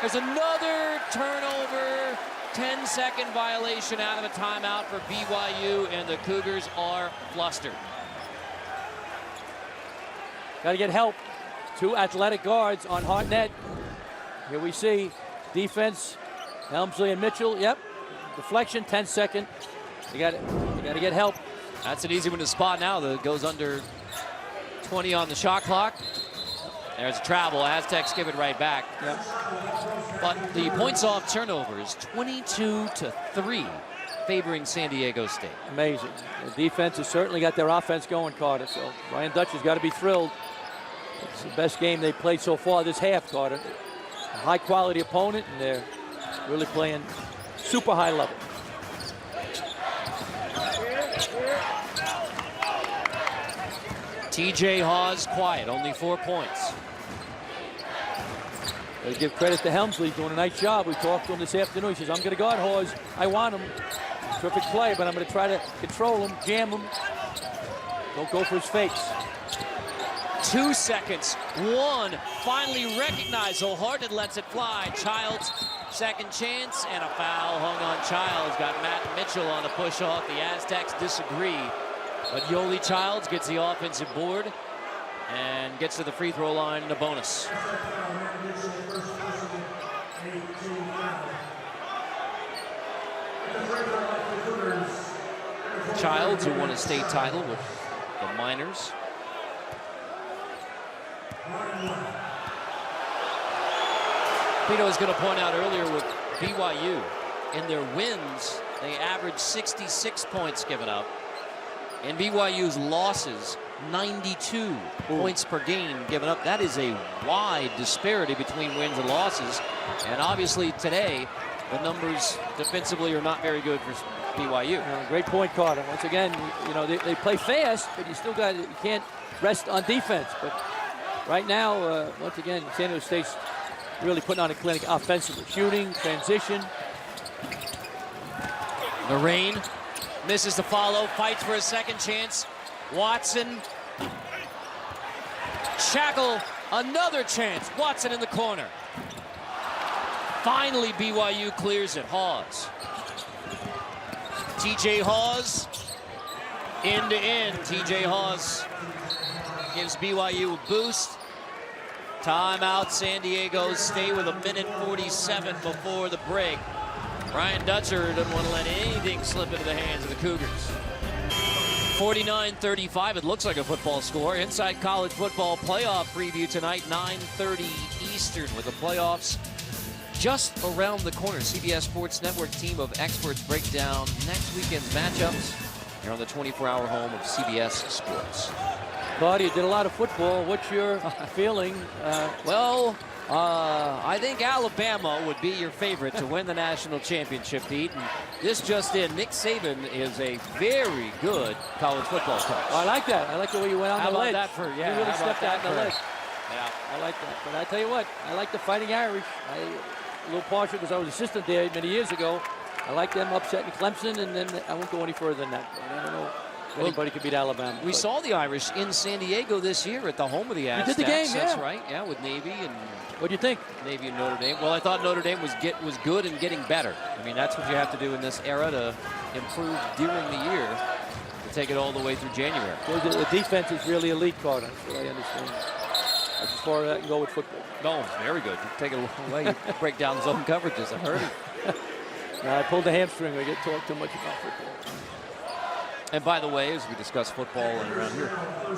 There's another turnover. 10-second violation out of a timeout for BYU, and the Cougars are flustered. Got to get help. Two athletic guards on hard net. Here we see defense, Helmsley and Mitchell. Yep, deflection, 10-second. You got to get help. That's an easy one to spot now. That goes under 20 on the shot clock. There's a travel. Aztecs give it right back. Yep. But the points off turnover is 22-3, favoring San Diego State. Amazing. The defense has certainly got their offense going, Carter. So Ryan Dutch has got to be thrilled. It's the best game they've played so far this half, Carter. A high-quality opponent, and they're really playing super high level. TJ Hawes quiet, only 4 points. They give credit to Helmsley, doing a nice job. We talked to him this afternoon. He says, I'm going to guard Hawes. I want him. Terrific play, but I'm going to try to control him, jam him. Don't go for his fakes. 2 seconds. One finally recognized. O'Harden lets it fly. Childs, second chance, and a foul hung on Childs. Got Matt Mitchell on the push off. The Aztecs disagree. But Yoli Childs gets the offensive board and gets to the free throw line in a bonus. Childs, who won a state title with the Miners. Pino was going to point out earlier with BYU, in their wins, they averaged 66 points given up. In BYU's losses, 92 points per game given up. That is a wide disparity between wins and losses. And obviously today, the numbers defensively are not very good for BYU. Great point, Carter. Once again, you know, they play fast, but you can't rest on defense. But right now, once again, San Diego State's really putting on a clinic offensively. Shooting, transition. Lorraine misses the follow, fights for a second chance. Watson. Shackle, another chance. Watson in the corner. Finally, BYU clears it. Hawes. TJ Hawes. End to end. TJ Hawes gives BYU a boost. Timeout, San Diego State with 1:47 before the break. Ryan Dutcher doesn't want to let anything slip into the hands of the Cougars. 49-35, it looks like a football score. Inside College Football playoff preview tonight, 9:30 Eastern, with the playoffs just around the corner. CBS Sports Network team of experts break down next weekend's matchups here on the 24-hour home of CBS Sports. Claudia did a lot of football. What's your feeling? Well, I think Alabama would be your favorite to win the national championship, Pete. And this just in, Nick Saban is a very good college football coach. I like that. I like the way you went on How the about ledge. that for, yeah, You really how about stepped out that on the for- ledge. Yeah. I like that. But I tell you what, I like the Fighting Irish. A little partial because I was assistant there many years ago. I like them upsetting Clemson, and then I won't go any further than that. I don't know if anybody could beat Alabama. We saw the Irish in San Diego this year at the home of the Aztecs. did the game, yeah. That's right, yeah, with Navy and What do you think? Navy and Notre Dame. Well, I thought Notre Dame was good and getting better. I mean, that's what you have to do in this era to improve during the year to take it all the way through January. The defense is really elite, Carter. So I understand. That's as far as I can go with football. No, very good. You take it a long way. You break down zone coverages. I heard it. I pulled the hamstring. I get talked too much about football. And by the way, as we discuss football and around here,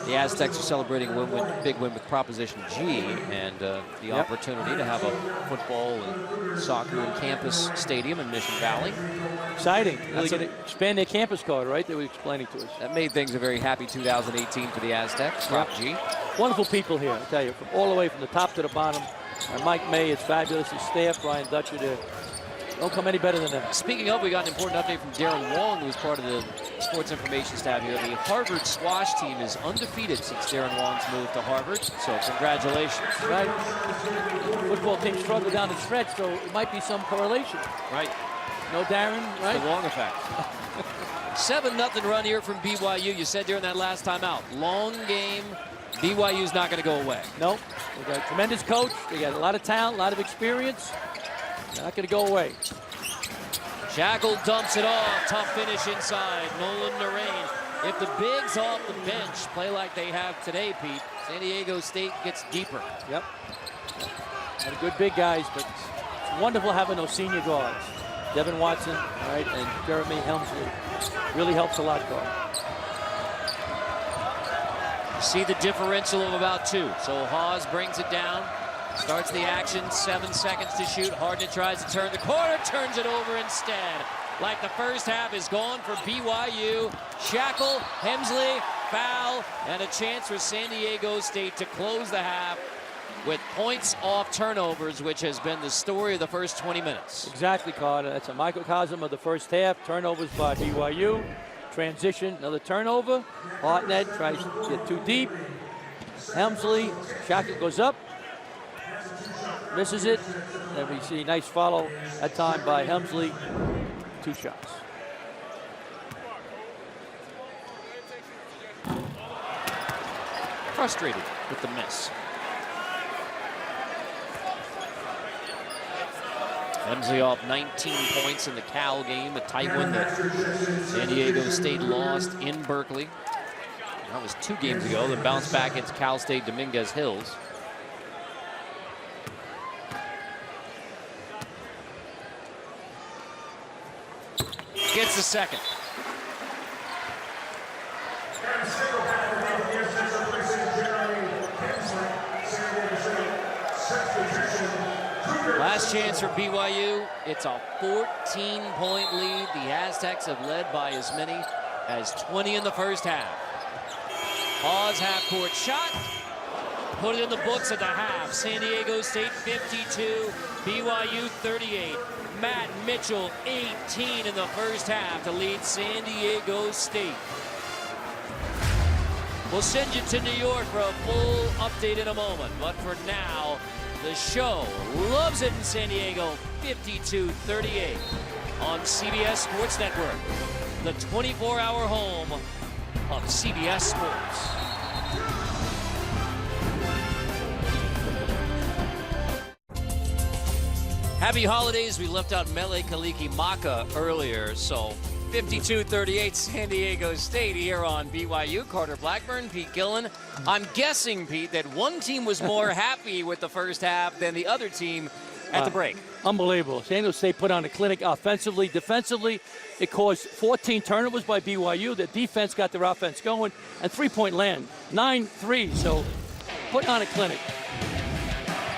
the Aztecs are celebrating a big win with Proposition G and the opportunity to have a football and soccer and campus stadium in Mission Valley. Exciting. Really going to expand their campus card, right? They were explaining to us. That made things a very happy 2018 for the Aztecs. Prop G. Wonderful people here, I tell you, from all the way from the top to the bottom. Mike May is fabulous. His staff, Brian Dutcher, there. Don't come any better than them. Speaking of, we got an important update from Darren Wong, who's part of the sports information staff here. The Harvard squash team is undefeated since Darren Wong's moved to Harvard, so congratulations. Right. Football team struggled down the stretch, so it might be some correlation. Right. No Darren, right? The Wong effect. 7-0 run here from BYU. You said during that last time out, long game. BYU's not going to go away. Nope. They got a tremendous coach. They got a lot of talent, a lot of experience. They're not going to go away. Shackle dumps it off. Tough finish inside. Nolan Narain. If the bigs off the bench play like they have today, Pete, San Diego State gets deeper. Yep. Got good big guys, but it's wonderful having those senior guards. Devin Watson, right, and Jeremy Helmsley. Really helps a lot, Carl. See the differential of about 2. So Hawes brings it down. Starts the action, 7 seconds to shoot. Hardnett tries to turn the corner, turns it over instead. Like the first half is gone for BYU. Shackle, Hemsley, foul, and a chance for San Diego State to close the half with points off turnovers, which has been the story of the first 20 minutes. Exactly, Carter. That's a microcosm of the first half. Turnovers by BYU. Transition, another turnover. Hardnett tries to get too deep. Helmsley, Shackle goes up. Misses it. And we see a nice follow that time by Helmsley. 2 shots. Frustrated with the miss. Hemsley off 19 points in the Cal game, a tight one that San Diego State lost in Berkeley. That was 2 games ago. Then bounced back against Cal State Dominguez Hills. Gets the second. Last chance for BYU. It's a 14-point lead. The Aztecs have led by as many as 20 in the first half. Hawes half-court shot. Put it in the books at the half. San Diego State 52, BYU 38. Matt Mitchell 18 in the first half to lead San Diego State. We'll send you to New York for a full update in a moment. But for now, the show loves it in San Diego, 52-38 on CBS Sports Network, the 24-hour home of CBS Sports. Happy holidays. We left out Mele Kalikimaka earlier, so 52-38 San Diego State here on BYU. Carter Blackburn, Pete Gillen. I'm guessing, Pete, that one team was more happy with the first half than the other team at the break. Unbelievable. San Diego State put on a clinic offensively. Defensively, it caused 14 turnovers by BYU. The defense got their offense going, and three-point land, 9-3. So put on a clinic.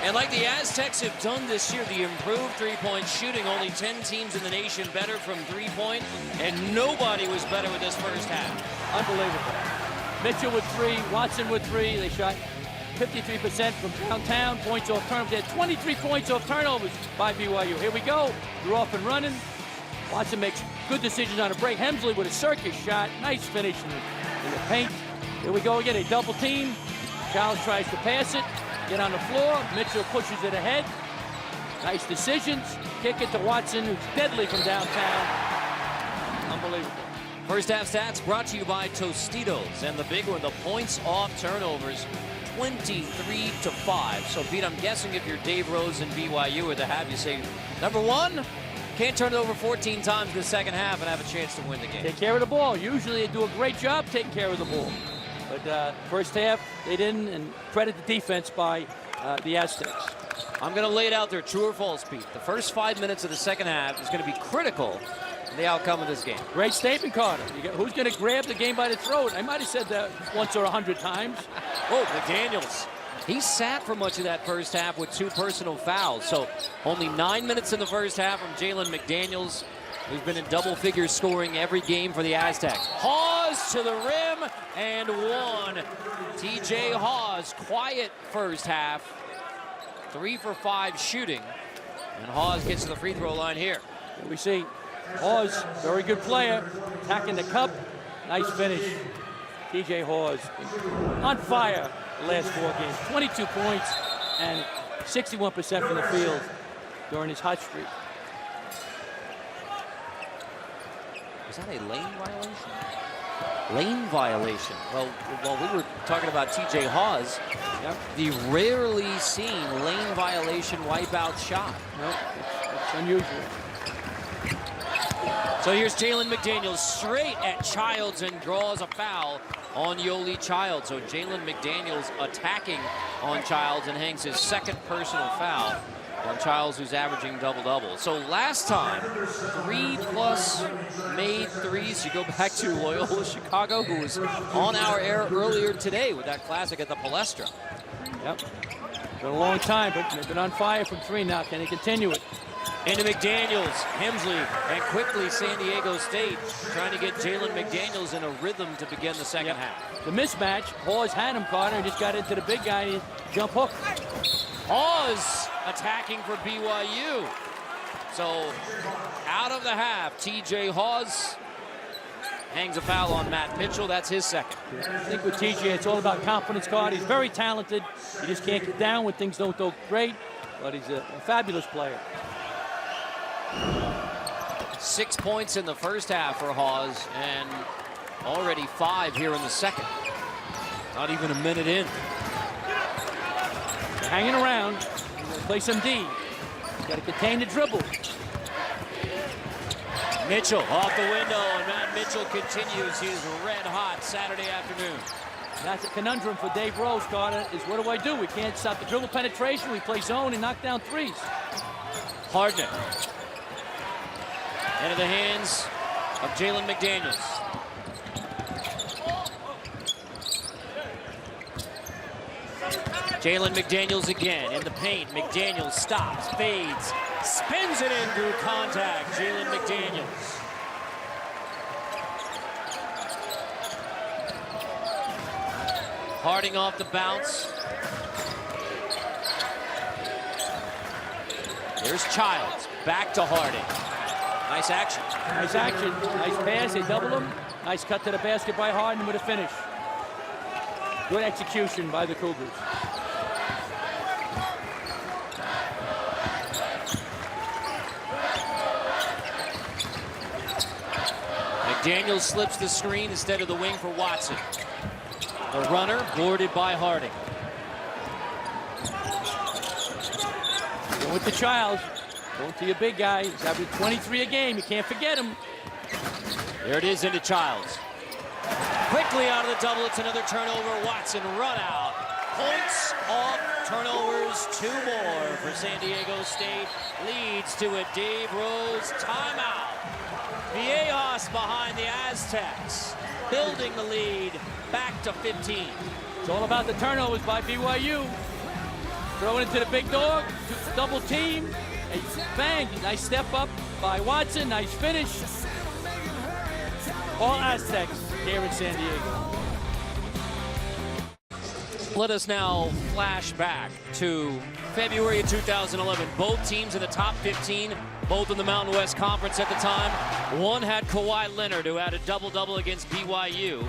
And like the Aztecs have done this year, the improved three-point shooting, only 10 teams in the nation better from three-point, and nobody was better with this first half. Unbelievable. Mitchell with 3, Watson with 3. They shot 53% from downtown. Points off turnovers. They had 23 points off turnovers by BYU. Here we go. They're off and running. Watson makes good decisions on a break. Hemsley with a circus shot. Nice finish in the paint. Here we go again. A double team. Childs tries to pass it. Get on the floor. Mitchell pushes it ahead. Nice decisions. Kick it to Watson, who's deadly from downtown. Unbelievable. First half stats brought to you by Tostitos. And the big one, the points off turnovers, 23-5. So, Pete, I'm guessing if you're Dave Rose and BYU or the have you say, number one, can't turn it over 14 times in the second half and have a chance to win the game. Take care of the ball. Usually they do a great job taking care of the ball. But first half, they didn't, and credit the defense by the Aztecs. I'm going to lay it out there, true or false, Pete. The first 5 minutes of the second half is going to be critical in the outcome of this game. Great statement, Carter. Who's going to grab the game by the throat? I might have said that once or 100 times. Oh, McDaniels. He sat for much of that first half with 2 personal fouls. So only 9 minutes in the first half from Jalen McDaniels, who's been in double figure scoring every game for the Aztecs. Hawes to the rim and one. TJ Hawes, quiet first half. 3 for 5 shooting. And Hawes gets to the free throw line here. We see Hawes, very good player, attacking the cup. Nice finish. TJ Hawes on fire the last 4 games. 22 points and 61% from the field during his hot streak. Was that a lane violation? Lane violation. Well, while we were talking about TJ Hawes, Yep. the rarely seen lane violation wipeout shot. Nope, it's unusual. So here's Jalen McDaniels straight at Childs and draws a foul on Yoli Childs. So Jalen McDaniels attacking on Childs and hangs his second personal foul on Childs, who's averaging double-double. So last time, 3+ made threes. You go back to Loyola Chicago, who was on our air earlier today with that classic at the Palestra. Yep. Been a long time, but they've been on fire from 3 now. Can they continue it? Into McDaniels, Hemsley, and quickly San Diego State trying to get Jalen McDaniels in a rhythm to begin the second half. The mismatch, Hawes had him, Carter, and just got into the big guy, jump hook. Hawes attacking for BYU. So out of the half, TJ Hawes hangs a foul on Matt Mitchell. That's his second. I think with TJ, it's all about confidence, Carter. He's very talented. He just can't get down when things don't go great, but he's a fabulous player. 6 points in the first half for Hawes, and already 5 here in the second. Not even a minute in. Hanging around, play some D. Got to contain the dribble. Mitchell off the window, and Matt Mitchell continues his red-hot Saturday afternoon. That's a conundrum for Dave Rose, Carter, is what do? We can't stop the dribble penetration. We play zone and knock down threes. Hardnick. Into the hands of Jalen McDaniels. Jalen McDaniels again in the paint. McDaniels stops, fades, spins it in through contact. Jalen McDaniels. Harding off the bounce. There's Childs, back to Harding. Nice action. Nice action. Nice pass. They double him. Nice cut to the basket by Harden with a finish. Good execution by the Cougars. McDaniels slips the screen instead of the wing for Watson. The runner boarded by Harding. Going with the Childs. Going to your big guy. He's averaging 23 a game. You can't forget him. There it is into Childs. Quickly out of the double. It's another turnover. Watson run out. Points off turnovers. 2 more for San Diego State. Leads to a Dave Rose timeout. Viejas behind the Aztecs. Building the lead back to 15. It's all about the turnovers by BYU. Throw it into the big dog. Double team. And bang. Nice step up by Watson. Nice finish. All Aztecs here in San Diego. Let us now flash back to February of 2011. Both teams in the top 15, both in the Mountain West Conference at the time. One had Kawhi Leonard, who had a double-double against BYU.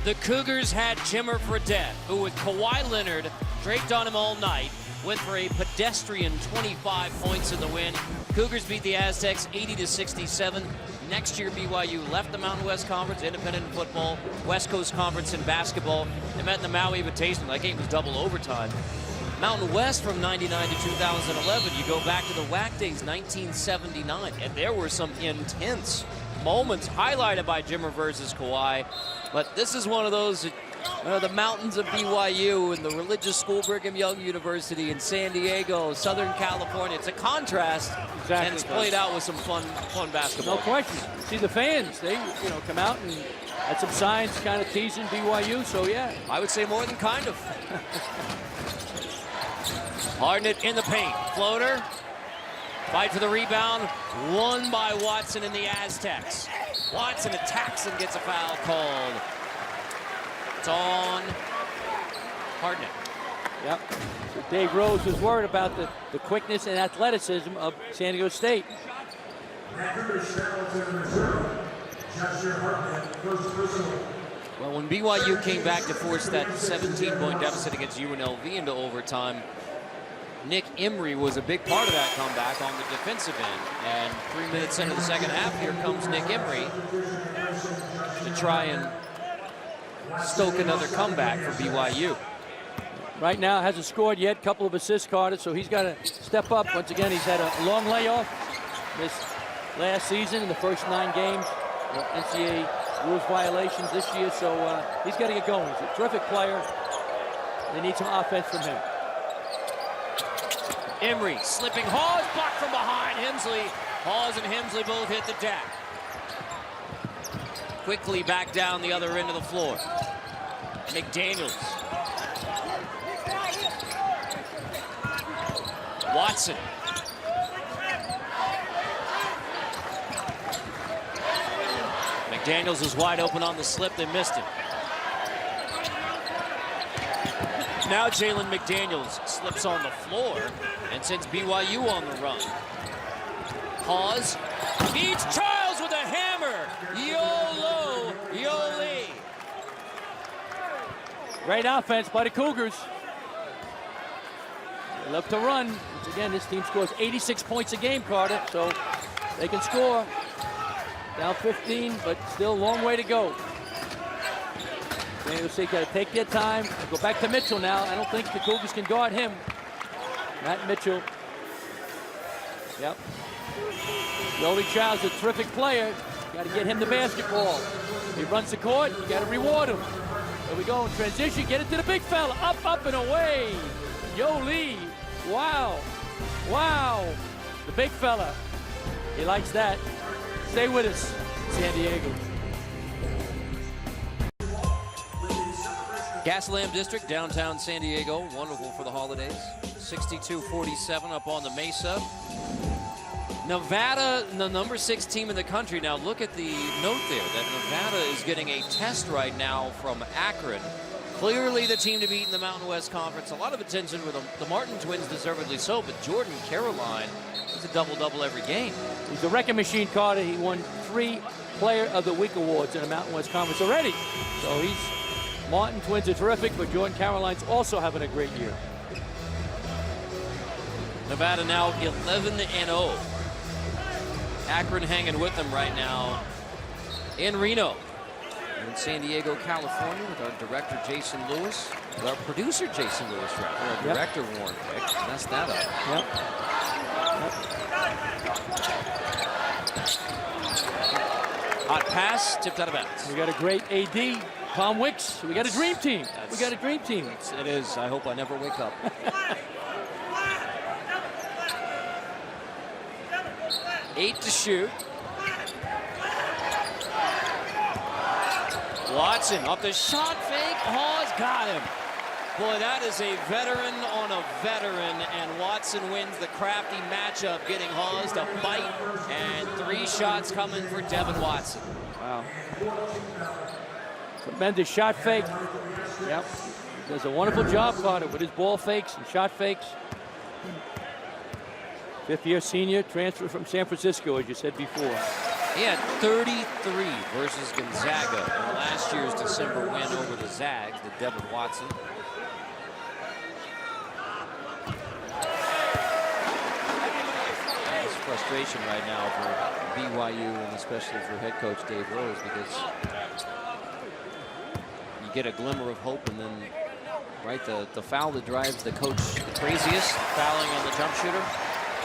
The Cougars had Jimmer Fredette, who with Kawhi Leonard draped on him all night, went for a pedestrian 25 points in the win. Cougars beat the Aztecs 80-67. Next year, BYU left the Mountain West Conference, independent in football, West Coast Conference in basketball. They met in the Maui Invitational. That game was double overtime. Mountain West from 99 to 2011. You go back to the WAC days, 1979, and there were some intense moments highlighted by Jimmer versus Kawhi. But this is one of those, the mountains of BYU and the religious school Brigham Young University in San Diego, Southern California. It's a contrast, and it's played out with some fun basketball. No question. See the fans, they come out and had some signs kind of teasing BYU. So yeah, I would say more than kind of. Hardnett in the paint, floater. Fight for the rebound, won by Watson and the Aztecs. Watson attacks and gets a foul called. It's on Hardnett. Yep. So Dave Rose was worried about the quickness and athleticism of San Diego State. Well, when BYU came back to force that 17-point deficit against UNLV into overtime, Nick Emery was a big part of that comeback on the defensive end. And 3 minutes into the second half, here comes Nick Emery to try and stoke another comeback for BYU. Right now, hasn't scored yet. Couple of assists, Carter, so he's got to step up. Once again, he's had a long layoff this last season in the first 9 games. NCAA rules violations this year, so he's got to get going. He's a terrific player. They need some offense from him. Emery slipping. Hawes blocked from behind. Hemsley. Hawes and Hemsley both hit the deck. Quickly back down the other end of the floor. McDaniels. Watson. McDaniels is wide open on the slip. They missed him. Now Jalen McDaniels slips on the floor and sends BYU on the run. Hawes beats Charles with a hammer. Yolo, Yoli. Great offense by the Cougars. They love to run. Once again, this team scores 86 points a game, Carter, so they can score. Down 15, but still a long way to go. San Diego State got to take their time. Go back to Mitchell now. I don't think the Cougars can guard him. Matt Mitchell. Yep. Yoli Child's a terrific player. Got to get him the basketball. He runs the court. You got to reward him. There we go in transition. Get it to the big fella. Up, up, and away. Yoli. Wow. Wow. The big fella. He likes that. Stay with us, San Diego. Gaslamp District, downtown San Diego. Wonderful for the holidays. 62-47 up on the Mesa. Nevada, the number 6 team in the country. Now look at the note there that Nevada is getting a test right now from Akron. Clearly the team to beat in the Mountain West Conference. A lot of attention with them. The Martin twins, deservedly so, but Jordan Caroline is a double-double every game. He's a wrecking machine, Carter. He won 3 Player of the Week awards in the Mountain West Conference already. So Martin twins are terrific, but Jordan Caroline's also having a great year. Nevada now 11-0. Akron hanging with them right now in Reno. In San Diego, California, with our director, Jason Lewis. With our producer, Jason Lewis, rather. Our director, Warren Pick. Messed that up. Hot pass, tipped out of bounds. We got a great AD, Tom Wicks. We got a dream team. We got a dream team. It is. I hope I never wake up. Eight to shoot. Watson off the shot fake. Hawes got him. Boy, that is a veteran on a veteran, and Watson wins the crafty matchup, getting Hawes to bite, and 3 shots coming for Devin Watson. Wow. Tremendous shot fake. Yep. does a wonderful job, Carter, with his ball fakes and shot fakes. Fifth-year senior, transfer from San Francisco, as you said before. He had 33 versus Gonzaga in last year's December win over the Zags, the Devin Watson. There's frustration right now for BYU and especially for head coach Dave Rose, because you get a glimmer of hope and then the foul that drives the coach the craziest, fouling on the jump shooter.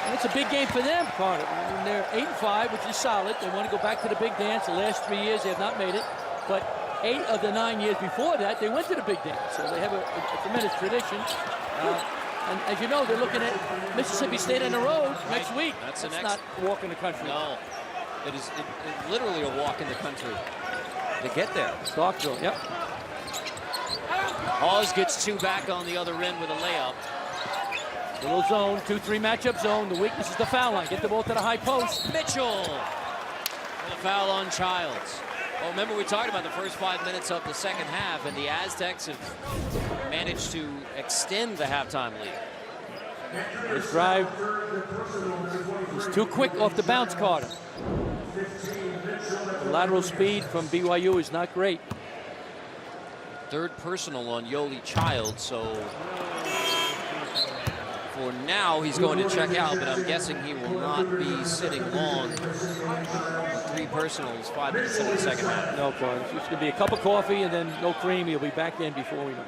And it's a big game for them, Carter. I mean, they're 8-5, which is solid. They want to go back to the big dance. The last 3 years, they have not made it. But 8 of the 9 years before that, they went to the big dance. So they have a tremendous tradition. And as you know, they're looking at Mississippi State on the road next week. That's not a walk in the country. No, it is literally a walk in the country to get there. Starkville, yep. Hawes gets 2 back on the other end with a layup. Little zone, 2-3 matchup zone. The weakness is the foul line. Get the ball to the high post. Mitchell with a foul on Childs. Well, remember we talked about the first 5 minutes of the second half, and the Aztecs have managed to extend the halftime lead. This drive is too quick off the bounce, Carter. The lateral speed from BYU is not great. Third personal on Yoli Childs, so for now, he's going to check out, but I'm guessing he will not be sitting long. 3 personals, 5 minutes into the second half. No, Carter. It's going to be a cup of coffee and then no cream. He'll be back in before we know it.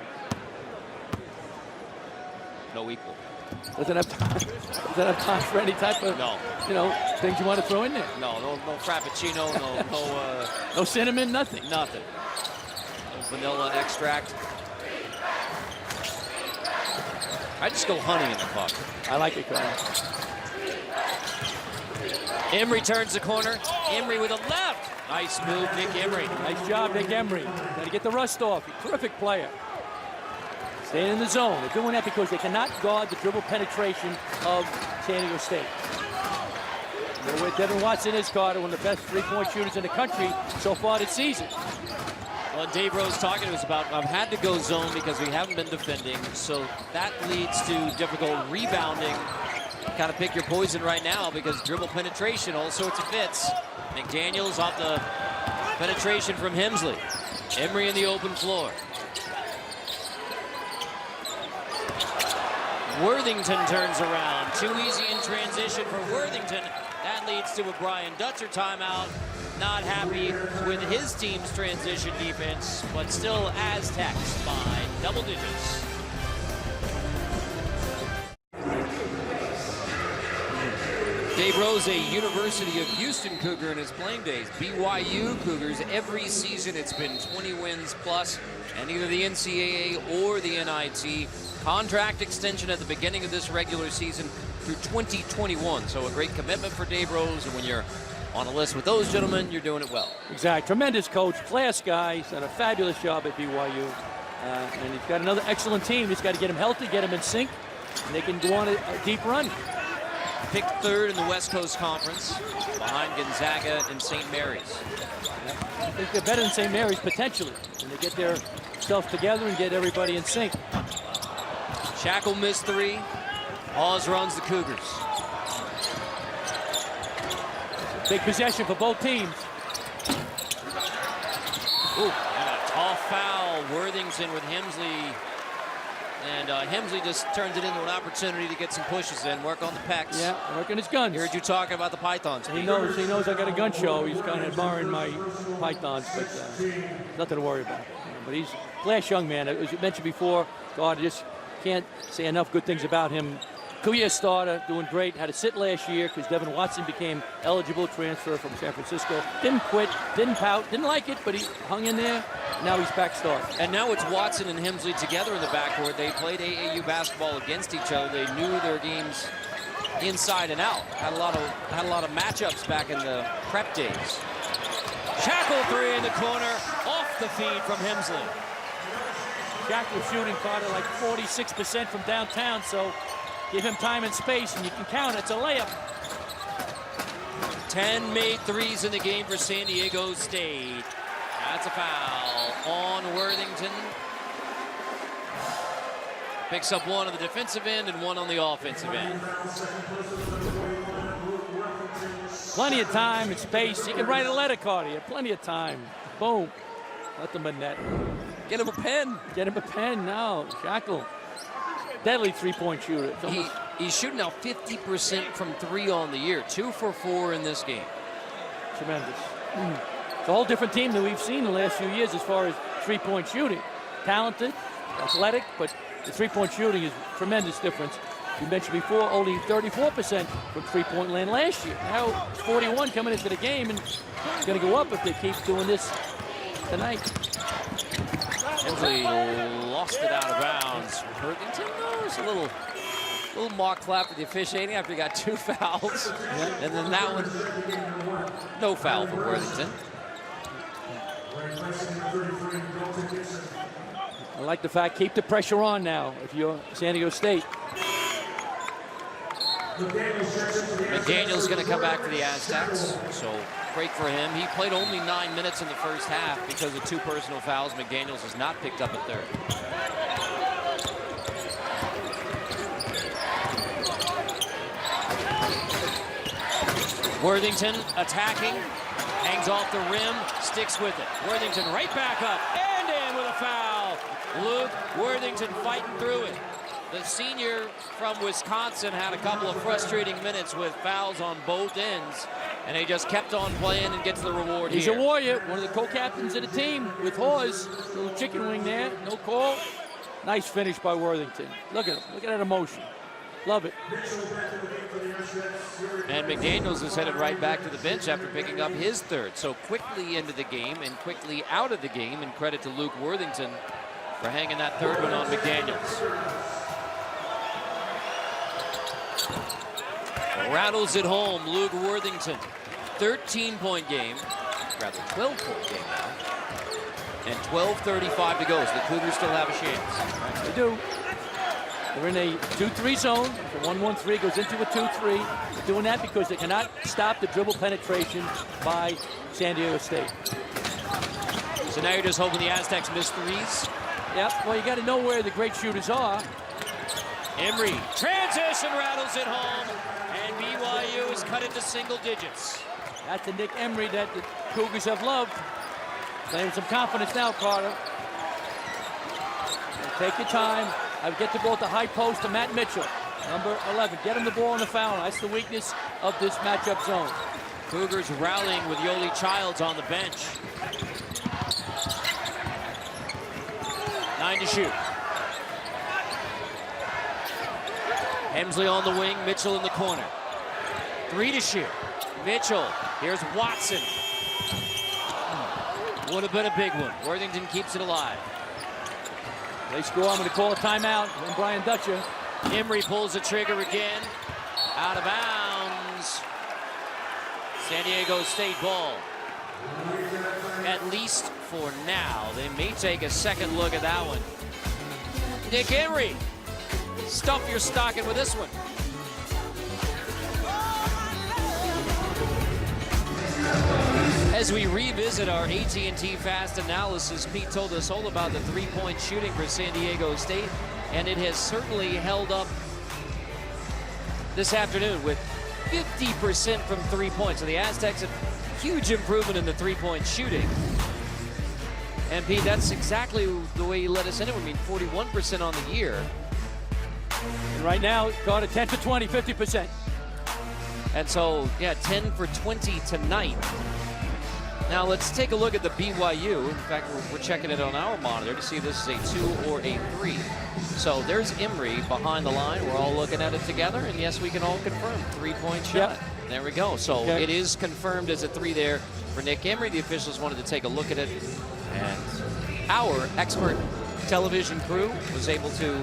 No equal. Doesn't have time for any type of, things you want to throw in there. No frappuccino, no cinnamon, nothing. Nothing. No vanilla extract. I just go honey in the cup. I like it, Carter. Emery turns the corner. Emery with a left. Nice move, Nick Emery. Nice job, Nick Emery. Got to get the rust off. Terrific player. Staying in the zone. They're doing that because they cannot guard the dribble penetration of San Diego State. You know where Devin Watson is, Carter, one of the best three-point shooters in the country so far this season. Well, Dave Rose talking to us about, I've had to go zone because we haven't been defending, so that leads to difficult rebounding. Kind of pick your poison right now because dribble penetration, all sorts of fits. McDaniels off the penetration from Hemsley. Emery in the open floor. Worthington turns around. Too easy in transition for Worthington. That leads to a Brian Dutzer timeout. Not happy with his team's transition defense, but still Aztecs by double digits. Dave Rose, a University of Houston Cougar in his playing days. BYU Cougars, every season it's been 20 wins plus, and either the NCAA or the NIT. Contract extension at the beginning of this regular season through 2021. So a great commitment for Dave Rose, and when you're on a list with those gentlemen, you're doing it well. Exactly. Tremendous coach, class guy. He's done a fabulous job at BYU. And he's got another excellent team. He's got to get him healthy, get him in sync, and they can go on a deep run. Picked third in the West Coast Conference behind Gonzaga and St. Mary's. I think they're better than St. Mary's potentially. When they get their stuff together and get everybody in sync. Shackle missed 3. Hawes runs the Cougars. Big possession for both teams. Ooh, and a tough foul. Worthington with Hemsley. And Hemsley just turns it into an opportunity to get some pushes in, work on the pecs. Yeah, working his guns. Heard you talking about the pythons. He knows I got a gun show. He's kind of admiring my pythons, but nothing to worry about. But he's a class young man. As you mentioned before, God, I just can't say enough good things about him. 2-year starter, doing great. Had to sit last year because Devin Watson became eligible, transfer from San Francisco. Didn't quit, didn't pout, didn't like it, but he hung in there. Now he's back starting. And now it's Watson and Hemsley together in the backcourt. They played AAU basketball against each other. They knew their games inside and out. Had a lot of matchups back in the prep days. Shackle 3 in the corner, off the feed from Hemsley. Shackle shooting, Carter, like 46% from downtown, so give him time and space, and you can count. It's a layup. 10 made threes in the game for San Diego State. That's a foul on Worthington. Picks up one on the defensive end and one on the offensive end. Plenty of time and space. He can write a letter, Carter. You have plenty of time. Boom. Let them in net. Get him a pen. Get him a pen now. Shackle. Deadly three-point shooter. He's shooting now 50% from 3 on the year. 2 for 4 in this game. Tremendous. It's a whole different team than we've seen in the last few years as far as three-point shooting. Talented, athletic, but the three-point shooting is a tremendous difference. You mentioned before, only 34% from three-point land last year. Now it's 41 coming into the game, and it's going to go up if they keep doing this tonight. Hensley lost it out of bounds. Worthington, there's a little mock clap for the officiating after he got 2 fouls. Yeah. And then that one, no foul for Worthington. I like the fact, keep the pressure on now if you're San Diego State. McDaniel's going to come back for the Aztecs, so great for him. He played only 9 minutes in the first half because of 2 personal fouls. McDaniels has not picked up a third. Worthington attacking, hangs off the rim, sticks with it. Worthington right back up and in with a foul. Luke Worthington fighting through it. The senior from Wisconsin had a couple of frustrating minutes with fouls on both ends, and he just kept on playing and gets the reward He's here. a warrior, one of the co-captains of the team with Hawes. Little chicken wing there, no call. Nice finish by Worthington. Look at him, look at that emotion. Love it. And McDaniels is headed right back to the bench after picking up his third. So quickly into the game and quickly out of the game, and credit to Luke Worthington for hanging that third one on McDaniels. Rattles it home, Luke Worthington. 13-point game, rather 12-point game now. And 12:35 to go, so the Cougars still have a chance. They do. They're in a 2-3 zone. The 1-1-3 goes into a 2-3. They're doing that because they cannot stop the dribble penetration by San Diego State. So now you're just hoping the Aztecs miss threes? Yep, well, you got to know where the great shooters are. Emery, transition, rattles it home, and BYU is cut into single digits. That's the Nick Emery that the Cougars have loved. Playing with some confidence now, Carter. Take your time. I would get the ball at the high post to Matt Mitchell, number 11. Get him the ball in the foul. That's the weakness of this matchup zone. Cougars rallying with Yoli Childs on the bench. 9 to shoot. Hemsley on the wing, Mitchell in the corner. 3 to shoot. Mitchell, here's Watson. Would have been a big one. Worthington keeps it alive. They score, I'm going to call a timeout. And Brian Dutcher. Emery pulls the trigger again. Out of bounds. San Diego State ball. At least for now. They may take a second look at that one. Nick Emery. Stuff your stocking with this one. As we revisit our AT&T Fast analysis, Pete told us all about the three-point shooting for San Diego State, and it has certainly held up this afternoon with 50% from 3 points. So the Aztecs have huge improvement in the three-point shooting. And Pete, that's exactly the way you let us in it. I mean, 41% on the year. And right now, caught a 10 for 20, 50%. And so, yeah, 10 for 20 tonight. Now let's take a look at the BYU. In fact, we're checking it on our monitor to see if this is a 2 or a 3. So there's Emery behind the line. We're all looking at it together, and yes, we can all confirm 3-point shot. Yep. There we go. So okay. It is confirmed as a 3 there for Nick Emery. The officials wanted to take a look at it, and our expert television crew was able to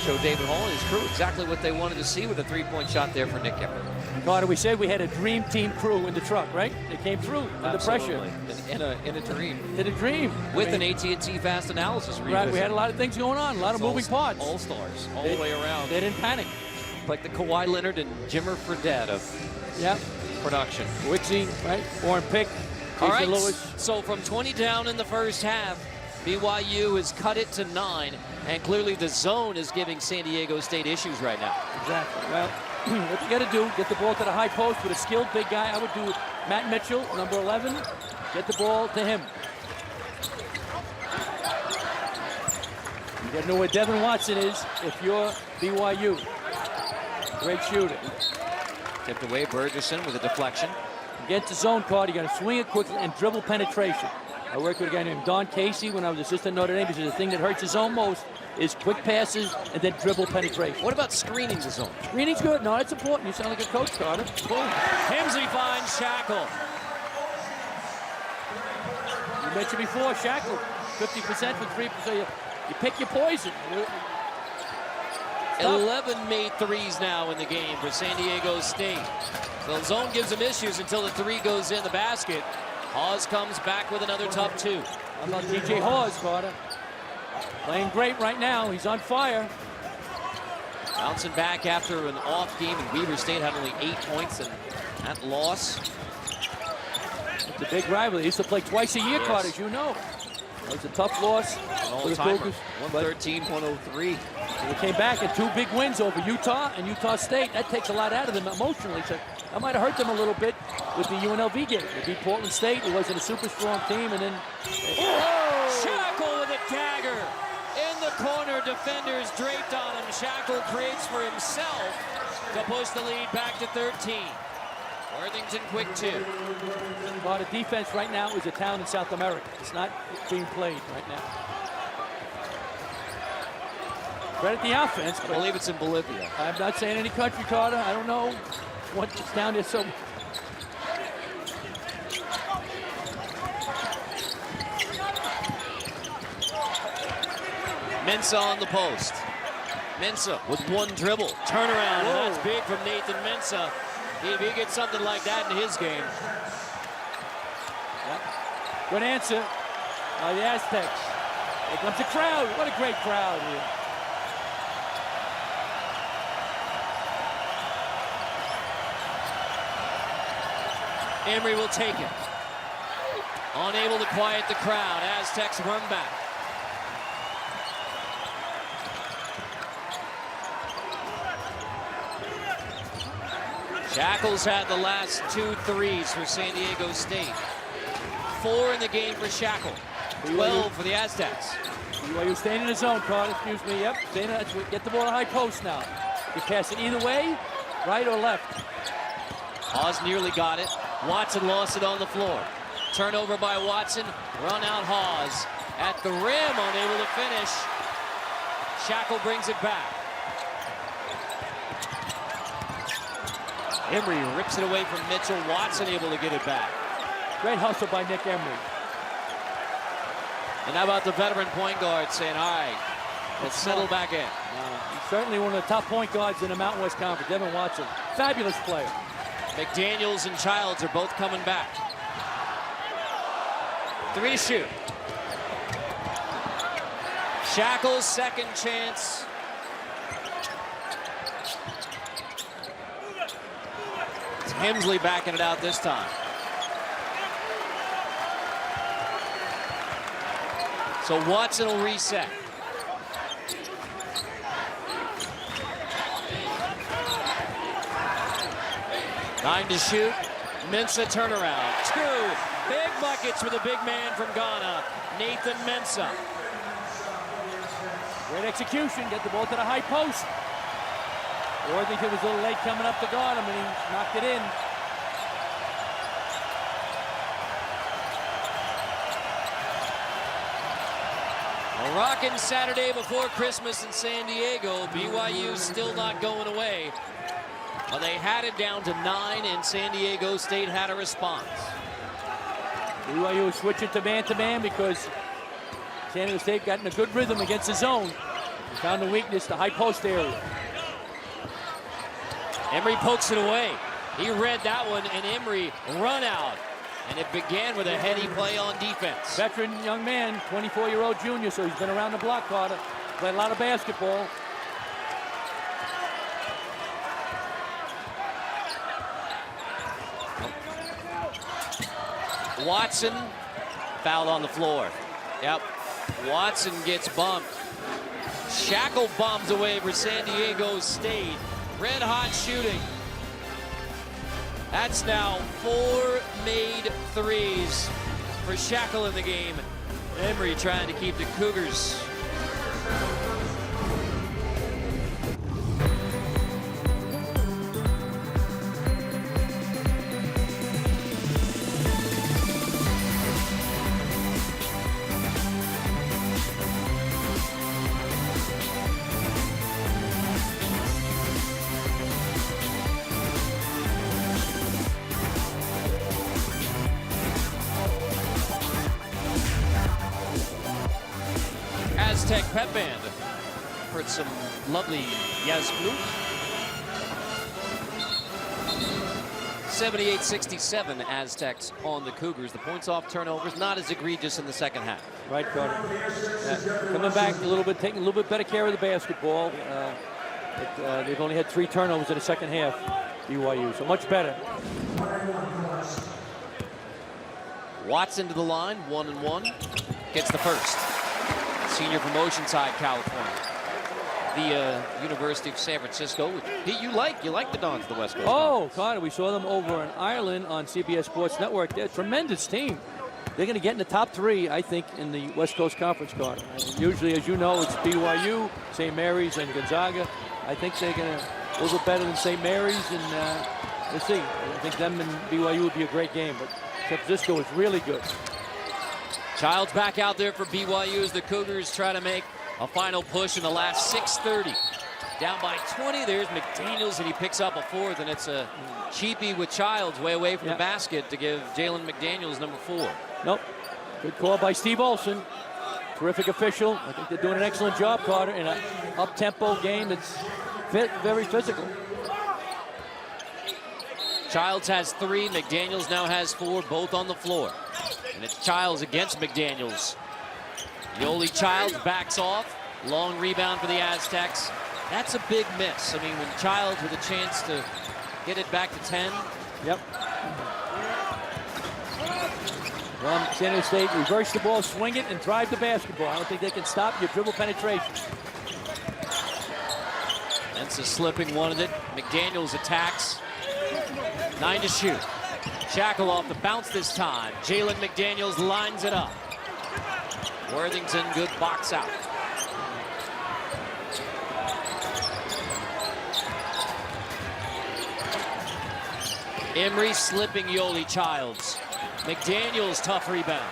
show David Hall and his crew exactly what they wanted to see with a 3-point shot there for Nick Emery. Carter, we said we had a dream team crew in the truck, right? They came through under pressure. In a dream. In a dream. With an AT&T Fast analysis revisit. Right, we had a lot of things going on, a lot of moving parts. All-stars, all the way around. They didn't panic. Like the Kawhi Leonard and Jimmer Fredette of production. Wixie, right? Warren Pick. All right, Lewis. so from 20 down in the first half, BYU has cut it to 9, and clearly the zone is giving San Diego State issues right now. Exactly. Well, what you got to do, get the ball to the high post with a skilled big guy. I would do Matt Mitchell, number 11. Get the ball to him. You got to know where Devin Watson is if you're BYU. Great shooter. Tipped away, Burgesson with a deflection. Against the zone card, you got to swing it quickly and dribble penetration. I worked with a guy named Don Casey when I was assistant Notre Dame. Because the thing that hurts the zone most is quick passes and then dribble penetration. What about screening the zone? Screening's good. No, that's important. You sound like a coach, Carter. Boom. Hemsley finds Shackle. You mentioned before, Shackle, 50% from 3%. So you pick your poison. 11 made threes now in the game for San Diego State. The zone gives them issues until the 3 goes in the basket. Hawes comes back with another tough 2. How about DJ Hawes, Carter? Playing great right now. He's on fire. Bouncing back after an off game, and Weber State had only 8 points in that loss. It's a big rivalry. They used to play twice a year, Yes. Carter, as you know. It was a tough loss. An all-timer, 113-103. They came back in 2 big wins over Utah and Utah State. That takes a lot out of them emotionally. So that might have hurt them a little bit with the UNLV game. They beat Portland State. It wasn't a super strong team, and then... Shackle with a dagger in the corner. Defenders draped on him. Shackle creates for himself to push the lead back to 13. Worthington quick 2. The defense right now is a town in South America. It's not being played right now. Credit the offense, I but believe it's in Bolivia. I'm not saying any country, Carter. I don't know what's down there. So Mensah on the post. Mensah with 1 dribble. Turnaround, and that's big from Nathan Mensah. If he gets something like that in his game. good answer by the Aztecs. Here comes the crowd. What a great crowd here. Emery will take it. Unable to quiet the crowd. Aztecs run back. Shackles had the last 2 threes for San Diego State. 4 in the game for Shackle. 12 for the Aztecs. Hawes nearly got it. Watson lost it on the floor. Turnover by Watson. Run out Hawes. At the rim, unable to finish. Shackle brings it back. Emery rips it away from Mitchell. Watson able to get it back. Great hustle by Nick Emery. And how about the veteran point guard saying, all right, let's settle back in. He's certainly one of the top point guards in the Mountain West Conference, Devin Watson. Fabulous player. McDaniels and Childs are both coming back. 3 to shoot. Shackle's second chance. It's Hemsley backing it out this time. So Watson will reset. Nine to shoot. Mensah turnaround. 2 big buckets for the big man from Ghana, Nathan Mensah. Great execution. Get the ball to the high post. Worthington was a little late coming up to guard him, and he knocked it in. A rockin' Saturday before Christmas in San Diego. BYU still not going away. Well, they had it down to 9, and San Diego State had a response. BYU was switching to man because San Diego State got in a good rhythm against the zone. They found the weakness, the high post area. Emery pokes it away. He read that one, and Emery run out. And it began with a heady play on defense. Veteran young man, 24-year-old junior, so he's been around the block, Carter. Played a lot of basketball. Watson fouled on the floor. Yep. Watson gets bumped. Shackle bombs away for San Diego State. Red hot shooting. That's now 4 made threes for Shackle in the game. Emery trying to keep the Cougars. Aztec pep band. Heard some lovely Yaz flute. 78-67 Aztecs on the Cougars. The points off turnovers not as egregious in the second half. Right, Carter. Coming back a little bit, taking a little bit better care of the basketball. But they've only had 3 turnovers in the second half, BYU, so much better. Watson to the line, 1-1. Gets the first. Senior from Oceanside, California. The University of San Francisco. Pete, you like the Dons of the West Coast. Oh, Carter, we saw them over in Ireland on CBS Sports Network. They're a tremendous team. They're going to get in the top 3, I think, in the West Coast Conference, Carter. Usually, as you know, it's BYU, St. Mary's, and Gonzaga. I think they're going to a little bit better than St. Mary's, and we'll see. I think them and BYU would be a great game, but San Francisco is really good. Childs back out there for BYU as the Cougars try to make a final push in the last 6:30. Down by 20, there's McDaniels, and he picks up a 4th, and it's a cheapie with Childs way away from the basket to give Jalen McDaniels number 4. Nope. Good call by Steve Olson. Terrific official. I think they're doing an excellent job, Carter, in an up-tempo game that's very physical. Childs has 3, McDaniels now has 4, both on the floor. And it's Childs against McDaniels. Yoli Childs backs off. Long rebound for the Aztecs. That's a big miss. I mean, when Childs with a chance to get it back to 10. Yep. Well, San Diego State reverse the ball, swing it, and drive the basketball. I don't think they can stop your dribble penetration. Mensa slipping, wanted it. McDaniels attacks. 9 to shoot. Shackle off the bounce this time. Jalen McDaniels lines it up. Worthington, good box out. Emery slipping Yoli Childs. McDaniels, tough rebound.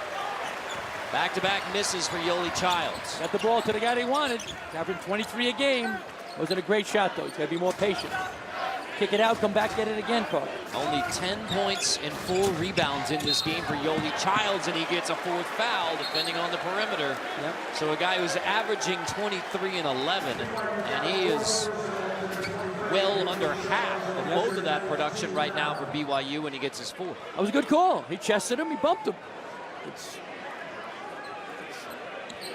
Back-to-back misses for Yoli Childs. Got the ball to the guy they wanted. Averaging 23 a game. Wasn't a great shot, though. He's got to be more patient. Kick it out, come back, get it again, Carter. Only 10 points and 4 rebounds in this game for Yoli Childs, and he gets a 4th foul defending on the perimeter. Yep. So a guy who's averaging 23 and 11, and he is well under half of both of that production right now for BYU when he gets his 4th. That was a good call. He chested him, he bumped him. It's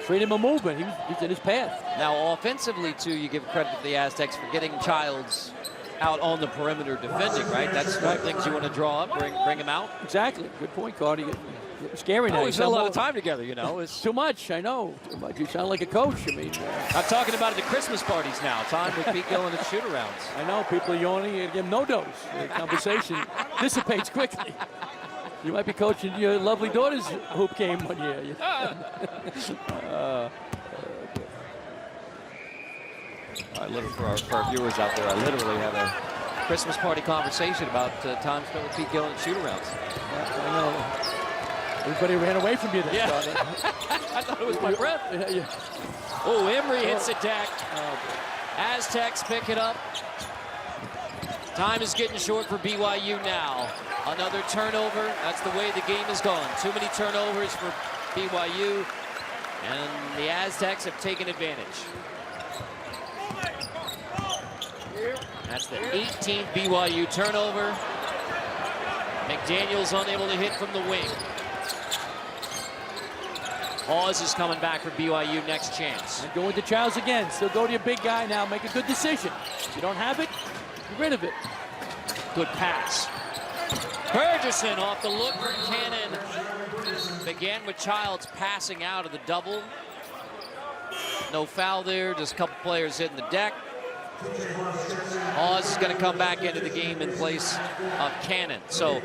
freedom of movement. He's in his path. Now, offensively, too, you give credit to the Aztecs for getting Childs out on the perimeter defending, right? That's one of the things you want to draw up, bring him out. Exactly. Good point, Carter. You're scary now. We spent a lot of time together, you know. It's too much, I know. Too much. You sound like a coach. I mean, I'm talking about it at Christmas parties now. Time with Pete Gillen at shoot-arounds. I know. People are yawning. You give them no dose. The conversation dissipates quickly. You might be coaching your lovely daughter's hoop game one year. For our viewers out there, I literally have a Christmas party conversation about time spent with Pete Gillen at shoot-arounds. I know. Everybody ran away from you then. Yeah. I thought it was my breath. Yeah. Oh, Emery hits it deck. Aztecs pick it up. Time is getting short for BYU now. Another turnover. That's the way the game has gone. Too many turnovers for BYU, and the Aztecs have taken advantage. That's the 18th BYU turnover. McDaniels unable to hit from the wing. Hawes is coming back for BYU, next chance. And going to Childs again. Still go to your big guy now. Make a good decision. If you don't have it, get rid of it. Good pass. Ferguson off the look for Cannon. Began with Childs passing out of the double. no foul there, just a couple players hitting the deck. Hawes is going to come back into the game in place of Cannon. So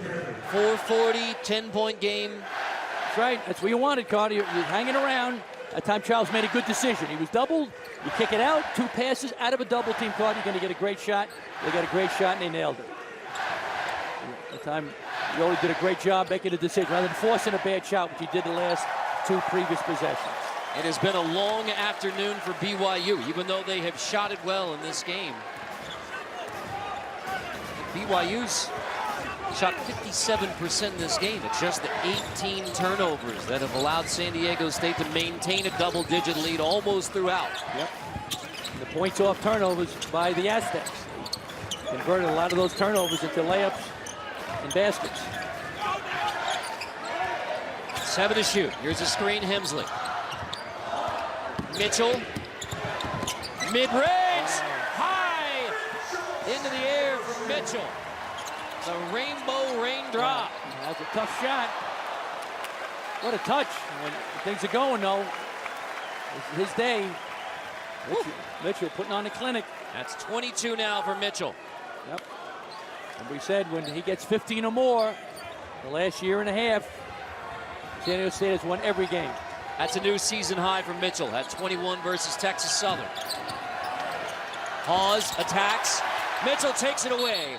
440, 10-point game. That's right. That's what you wanted, Carter. You're hanging around. That time Charles made a good decision. He was doubled. You kick it out. 2 passes out of a double team, Carter. You're going to get a great shot. They got a great shot, and they nailed it. That time, Yoli did a great job making a decision rather than forcing a bad shot, which he did the last 2 previous possessions. It has been a long afternoon for BYU, even though they have shot it well in this game. BYU's shot 57% in this game. It's just the 18 turnovers that have allowed San Diego State to maintain a double-digit lead almost throughout. Yep. The points off turnovers by the Aztecs. Converted a lot of those turnovers into layups and baskets. 7 to shoot. Here's a screen, Hemsley. Mitchell. Mid-range. High. Into the air from Mitchell. The rainbow raindrop. That's a tough shot. What a touch. When things are going, though, it's his day. Mitchell putting on the clinic. That's 22 now for Mitchell. Yep. And we said when he gets 15 or more, the last year and a half, San Diego State has won every game. That's a new season high for Mitchell. Had 21 versus Texas Southern. Hawes attacks. Mitchell takes it away.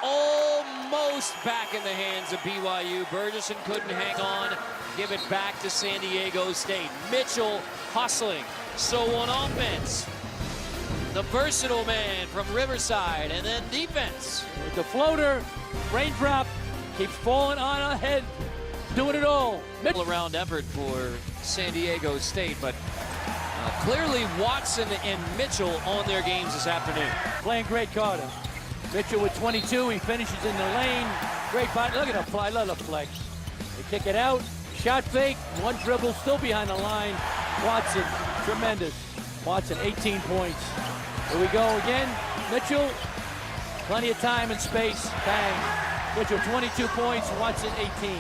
Almost back in the hands of BYU. Burgess couldn't hang on. Give it back to San Diego State. Mitchell hustling. So on offense, the versatile man from Riverside, and then defense. With the floater, raindrop, keeps falling on ahead, doing it all. Middle round effort for San Diego State, but clearly Watson and Mitchell on their games this afternoon. Playing great, Carter. Mitchell with 22, he finishes in the lane. Great body, look at the fly, look at the flex. They kick it out, shot fake, 1 dribble, still behind the line. Watson, tremendous. Watson, 18 points. Here we go again. Mitchell, plenty of time and space. Bang. Mitchell, 22 points. Watson, 18.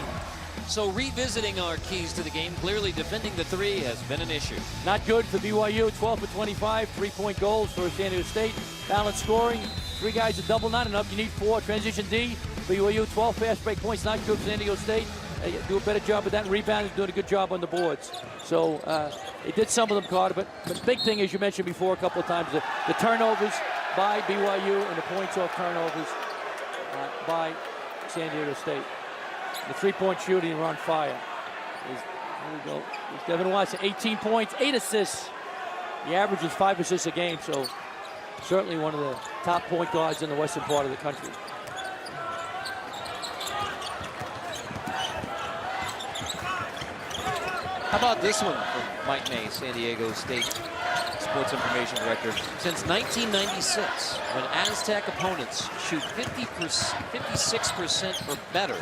So revisiting our keys to the game, clearly defending the 3 has been an issue. Not good for BYU. 12 for 25. 3-point goals for San Diego State. Balanced scoring. 3 guys a double, not enough. You need 4. Transition D. BYU, 12 fast break points. Not good for San Diego State. They do a better job with that. Rebounding, doing a good job on the boards. So they did some of them, Carter. But the big thing, as you mentioned before a couple of times, the turnovers by BYU and the points off turnovers by San Diego State. The 3-point shooting, we're on fire. Here we go. There's Devin Watson, 18 points, 8 assists. The average is 5 assists a game, so certainly one of the top point guards in the western part of the country. How about this one from Mike May, San Diego State Sports Information Director? Since 1996, when Aztec opponents shoot 56% or better,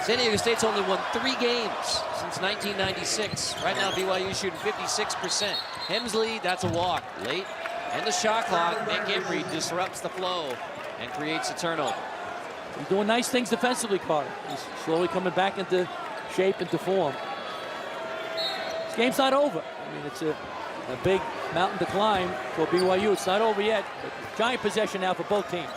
San Diego State's only won 3 games since 1996. Right now, BYU shooting 56%. Hemsley, that's a walk. Late in the shot clock, Nick Emery disrupts the flow and creates a turnover. He's doing nice things defensively, Carter. He's slowly coming back into shape, into form. This game's not over. I mean, it's a big mountain to climb for BYU. It's not over yet. But giant possession now for both teams.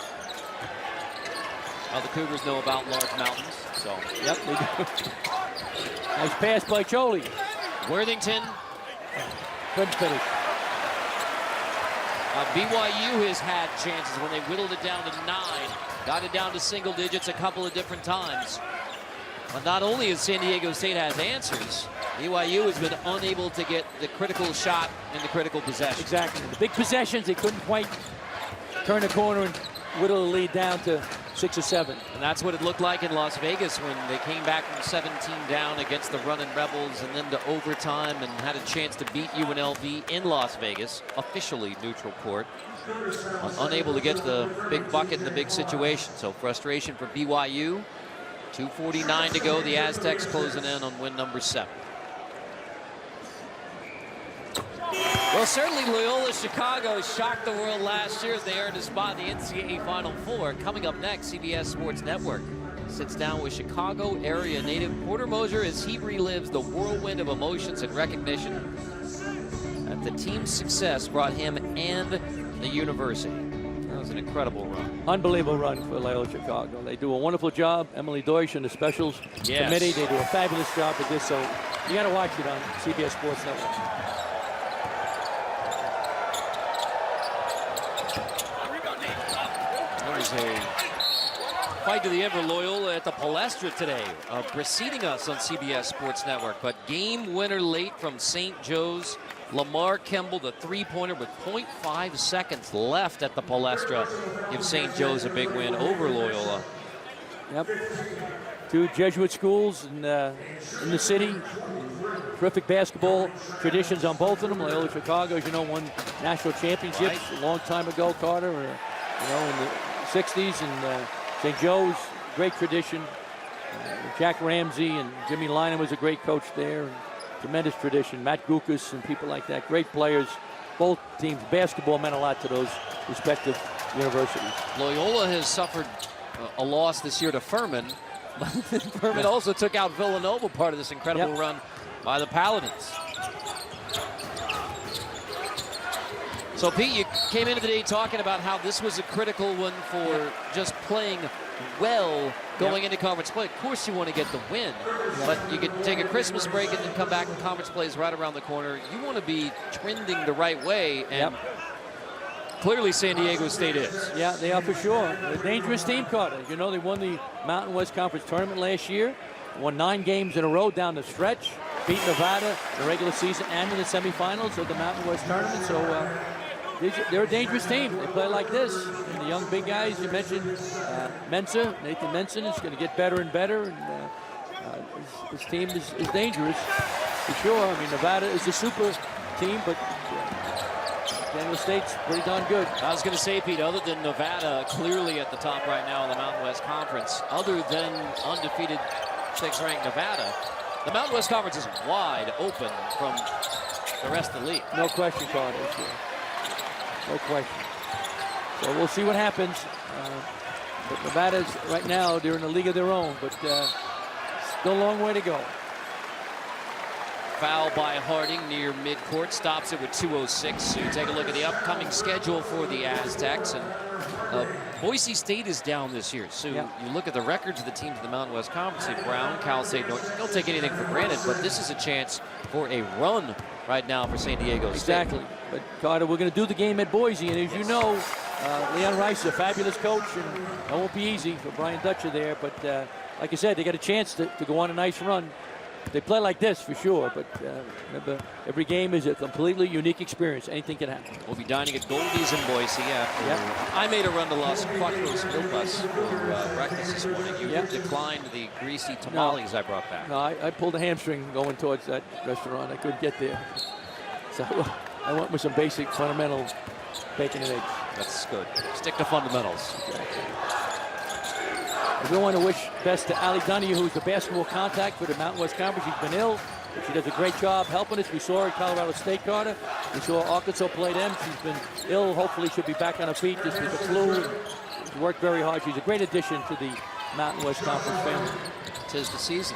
Well, the Cougars know about large mountains, so. Yep, they do. Nice pass by Choli. Worthington. Couldn't finish. BYU has had chances when they whittled it down to 9. Got it down to single digits a couple of different times. But not only has San Diego State has answers, BYU has been unable to get the critical shot in the critical possession. Exactly. The big possessions, they couldn't quite turn the corner and whittle the lead down to 6 or 7. And that's what it looked like in Las Vegas when they came back from 17 down against the Runnin' Rebels and then to overtime and had a chance to beat UNLV in Las Vegas, officially neutral court. Unable to get the big bucket in the big situation. So frustration for BYU. 2:49 to go. The Aztecs closing in on win number 7. Well, certainly Loyola Chicago shocked the world last year as they earned a spot in the NCAA Final Four. Coming up next, CBS Sports Network sits down with Chicago area native Porter Moser as he relives the whirlwind of emotions and recognition that that the team's success brought him and the university. That was an incredible run. Unbelievable run for Loyola Chicago. They do a wonderful job. Emily Deutsch and the specials committee, they do a fabulous job with this. So you got to watch it on CBS Sports Network. There's a fight to the end for Loyola at the Palestra today, preceding us on CBS Sports Network. But game winner late from St. Joe's. Lamar Kemble, the three-pointer with 0.5 seconds left at the Palestra, gives St. Joe's a big win over Loyola. Yep. Two Jesuit schools in the city. Terrific basketball traditions on both of them. Loyola Chicago, as you know, won national championships a long time ago, Carter, in the 60s. And St. Joe's, great tradition. Jack Ramsey and Jimmy Lynam was a great coach there. Tremendous tradition. Matt Gukas and people like that. Great players. Both teams. Basketball meant a lot to those respective universities. Loyola has suffered a loss this year to Furman. Furman also took out Villanova, part of this incredible run by the Paladins. So, Pete, you came into the day talking about how this was a critical one for just playing well going into conference play. Of course, you want to get the win, but you could take a Christmas break and then come back and conference play is right around the corner. You want to be trending the right way, and clearly San Diego State is. Yeah, they are for sure. They're a dangerous team, Carter. You know, they won the Mountain West Conference tournament last year, won 9 games in a row down the stretch, beat Nevada in the regular season and in the semifinals of the Mountain West tournament. So they're a dangerous team. They play like this. And the young big guys, you mentioned Nathan Menson is going to get better and better. And his team is dangerous for sure. I mean, Nevada is a super team, but Daniel State's pretty darn good. I was going to say, Pete, other than Nevada clearly at the top right now in the Mountain West Conference, other than undefeated 6th-ranked Nevada, the Mountain West Conference is wide open from the rest of the league. No question, Carter. No question. So we'll see what happens. But Nevada's right now, they're in a league of their own, but still a long way to go. Foul by Harding near midcourt, stops it with 2:06. So you take a look at the upcoming schedule for the Aztecs, and Boise State is down this year. So you look at the records of the teams in the Mountain West Conference: Brown, Cal State, North. Don't take anything for granted, but this is a chance for a run right now for San Diego State. Exactly. But Carter, we're going to do the game at Boise, and as you know, Leon Rice is a fabulous coach, and it won't be easy for Brian Dutcher there. But like I said, they got a chance to go on a nice run. They play like this for sure, but remember, every game is a completely unique experience. Anything can happen. We'll be dining at Goldie's in Boise after I made a run to Los Cuatros Milpas for breakfast this morning. You declined the greasy tamales I brought back. No, I pulled a hamstring going towards that restaurant. I couldn't get there. So I went with some basic fundamental bacon and eggs. That's good. Stick to fundamentals. Exactly. We want to wish best to Allie Donahue, who's the basketball contact for the Mountain West Conference. She's been ill, but she does a great job helping us. We saw her at Colorado State, Carter. We saw Arkansas play them. She's been ill. Hopefully she'll be back on her feet just with the flu. She's worked very hard. She's a great addition to the Mountain West Conference family. 'Tis the season.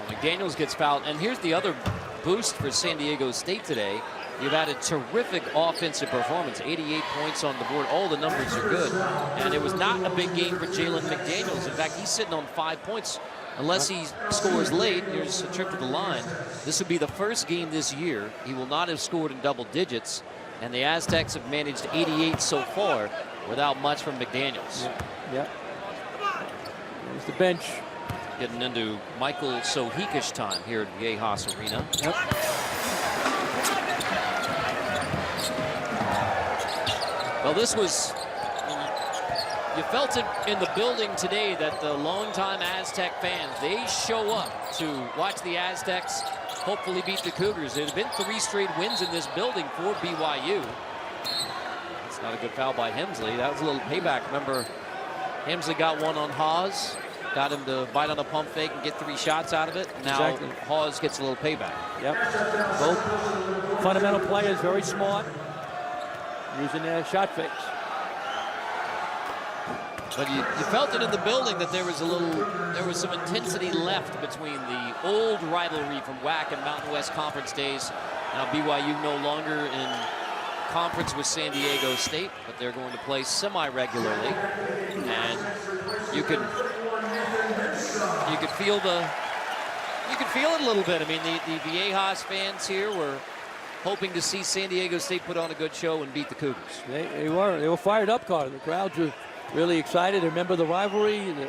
Well, McDaniels gets fouled. And here's the other boost for San Diego State today. You've had a terrific offensive performance, 88 points on the board. All the numbers are good. And it was not a big game for Jalen McDaniels. In fact, he's sitting on 5 points. Unless he scores late, here's a trip to the line. This would be the first game this year he will not have scored in double digits. And the Aztecs have managed 88 so far without much from McDaniels. Yeah. There's the bench. Getting into Michael Sohikish time here at Viejas Arena. Yep. Well, this was, you felt it in the building today that the longtime Aztec fans, they show up to watch the Aztecs hopefully beat the Cougars. There have been 3 straight wins in this building for BYU. It's not a good foul by Hemsley. That was a little payback. Remember, Hemsley got one on Haas, got him to bite on a pump fake and get 3 shots out of it. Now Haas gets a little payback. Yep. Both fundamental players, very smart, using their shot fakes. But you felt it in the building that there was some intensity left between the old rivalry from WAC and Mountain West Conference days. Now BYU no longer in conference with San Diego State, but they're going to play semi-regularly, and you could feel it a little bit. I mean, the Viejas fans here were hoping to see San Diego State put on a good show and beat the Cougars. They were fired up, Carter. The crowds were really excited. Remember the rivalry, the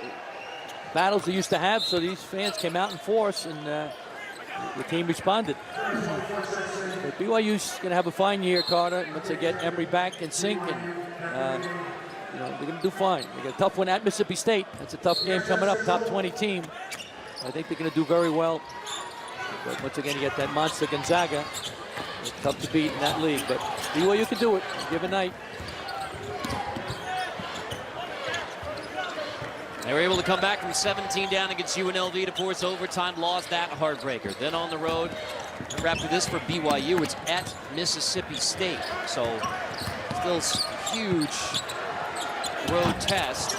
battles they used to have, so these fans came out in force, and the team responded. But BYU's going to have a fine year, Carter, once they get Emory back in sync, and they're going to do fine. They got a tough one at Mississippi State. That's a tough game coming up, top 20 team. I think they're going to do very well. But once again, you get that monster Gonzaga. It's tough to beat in that league, but BYU can do it, given night. They were able to come back from 17 down against UNLV to force overtime, lost that heartbreaker. Then on the road, remember after this for BYU, it's at Mississippi State. So still huge road test.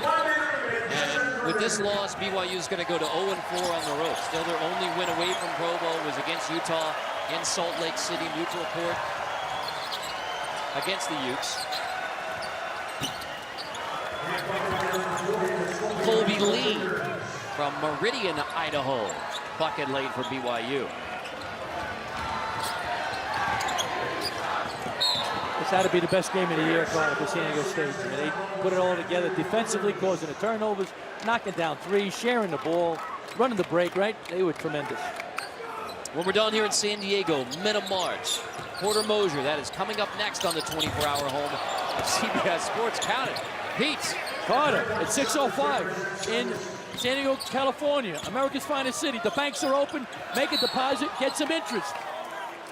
And with this loss, BYU is going to go to 0-4 on the road. Still their only win away from Provo was against Utah in Salt Lake City, neutral court against the Utes. Colby Lee from Meridian, Idaho. Bucket late for BYU. This had to be the best game of the year for San Diego State. I mean, they put it all together defensively, causing the turnovers, knocking down threes, sharing the ball, running the break, right? They were tremendous. When we're done here in San Diego, mid-March, Porter Mosier, that is coming up next on the 24-hour home of CBS Sports. Count it. Pete. Carter at 6:05 in San Diego, California, America's finest city. The banks are open. Make a deposit, get some interest.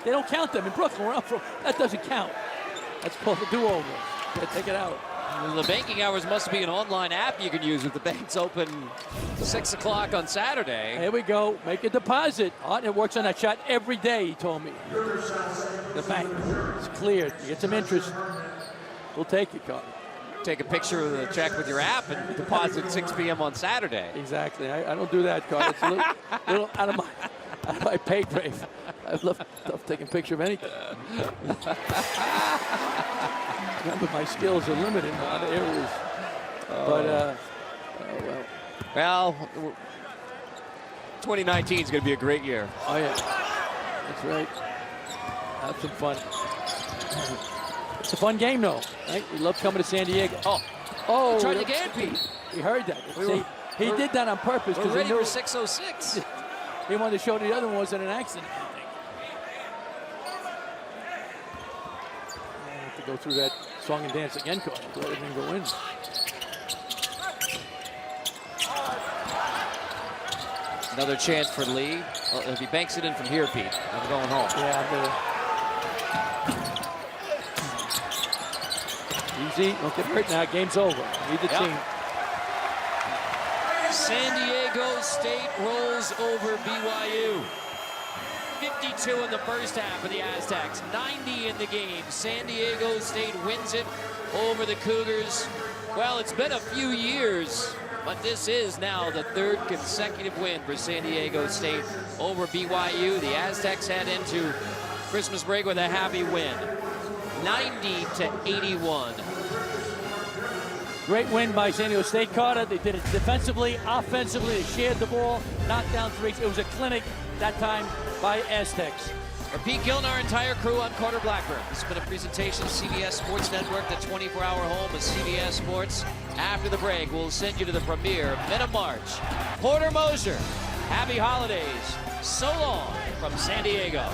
They don't count them in Brooklyn, where I'm from. That doesn't count. That's called a do-over. Take it out. The banking hours must be an online app you can use if the bank's open 6 o'clock on Saturday. Here we go. Make a deposit. It works on that shot every day, he told me. The bank is cleared. You get some interest. We'll take it, Carter. Take a picture of the check with your app and deposit at 6 p.m. on Saturday. Exactly. I don't do that, Carter. It's a little out of my pay grade. I've loved taking a picture of anything. Remember, my skills are limited in a lot of areas. But, well, 2019 is going to be a great year. Oh, yeah. That's right. Have some fun. It's a fun game, though, right? We love coming to San Diego. Oh, tried again, Pete. We heard that. He did that on purpose. We're ready for 6:06. He wanted to show the other one wasn't an accident. I have to go through that song and dance again, Carter. Let everything go in. Another chance for Lee. Well, if he banks it in from here, Pete, I'm going home. Yeah, easy. Don't get hurt now. Game's over. Lead the team. San Diego State rolls over BYU. 52 in the first half of the Aztecs. 90 in the game. San Diego State wins it over the Cougars. Well, it's been a few years, but this is now the third consecutive win for San Diego State over BYU. The Aztecs head into Christmas break with a happy win. 90-81. Great win by San Diego State, Carter. They did it defensively, offensively. They shared the ball, knocked down threes. It was a clinic that time by Aztecs. For Pete Gill and our entire crew, I'm Carter Blackburn. This has been a presentation of CBS Sports Network, the 24-hour home of CBS Sports. After the break, we'll send you to the premiere, mid-March. Porter Mosier, happy holidays. So long from San Diego.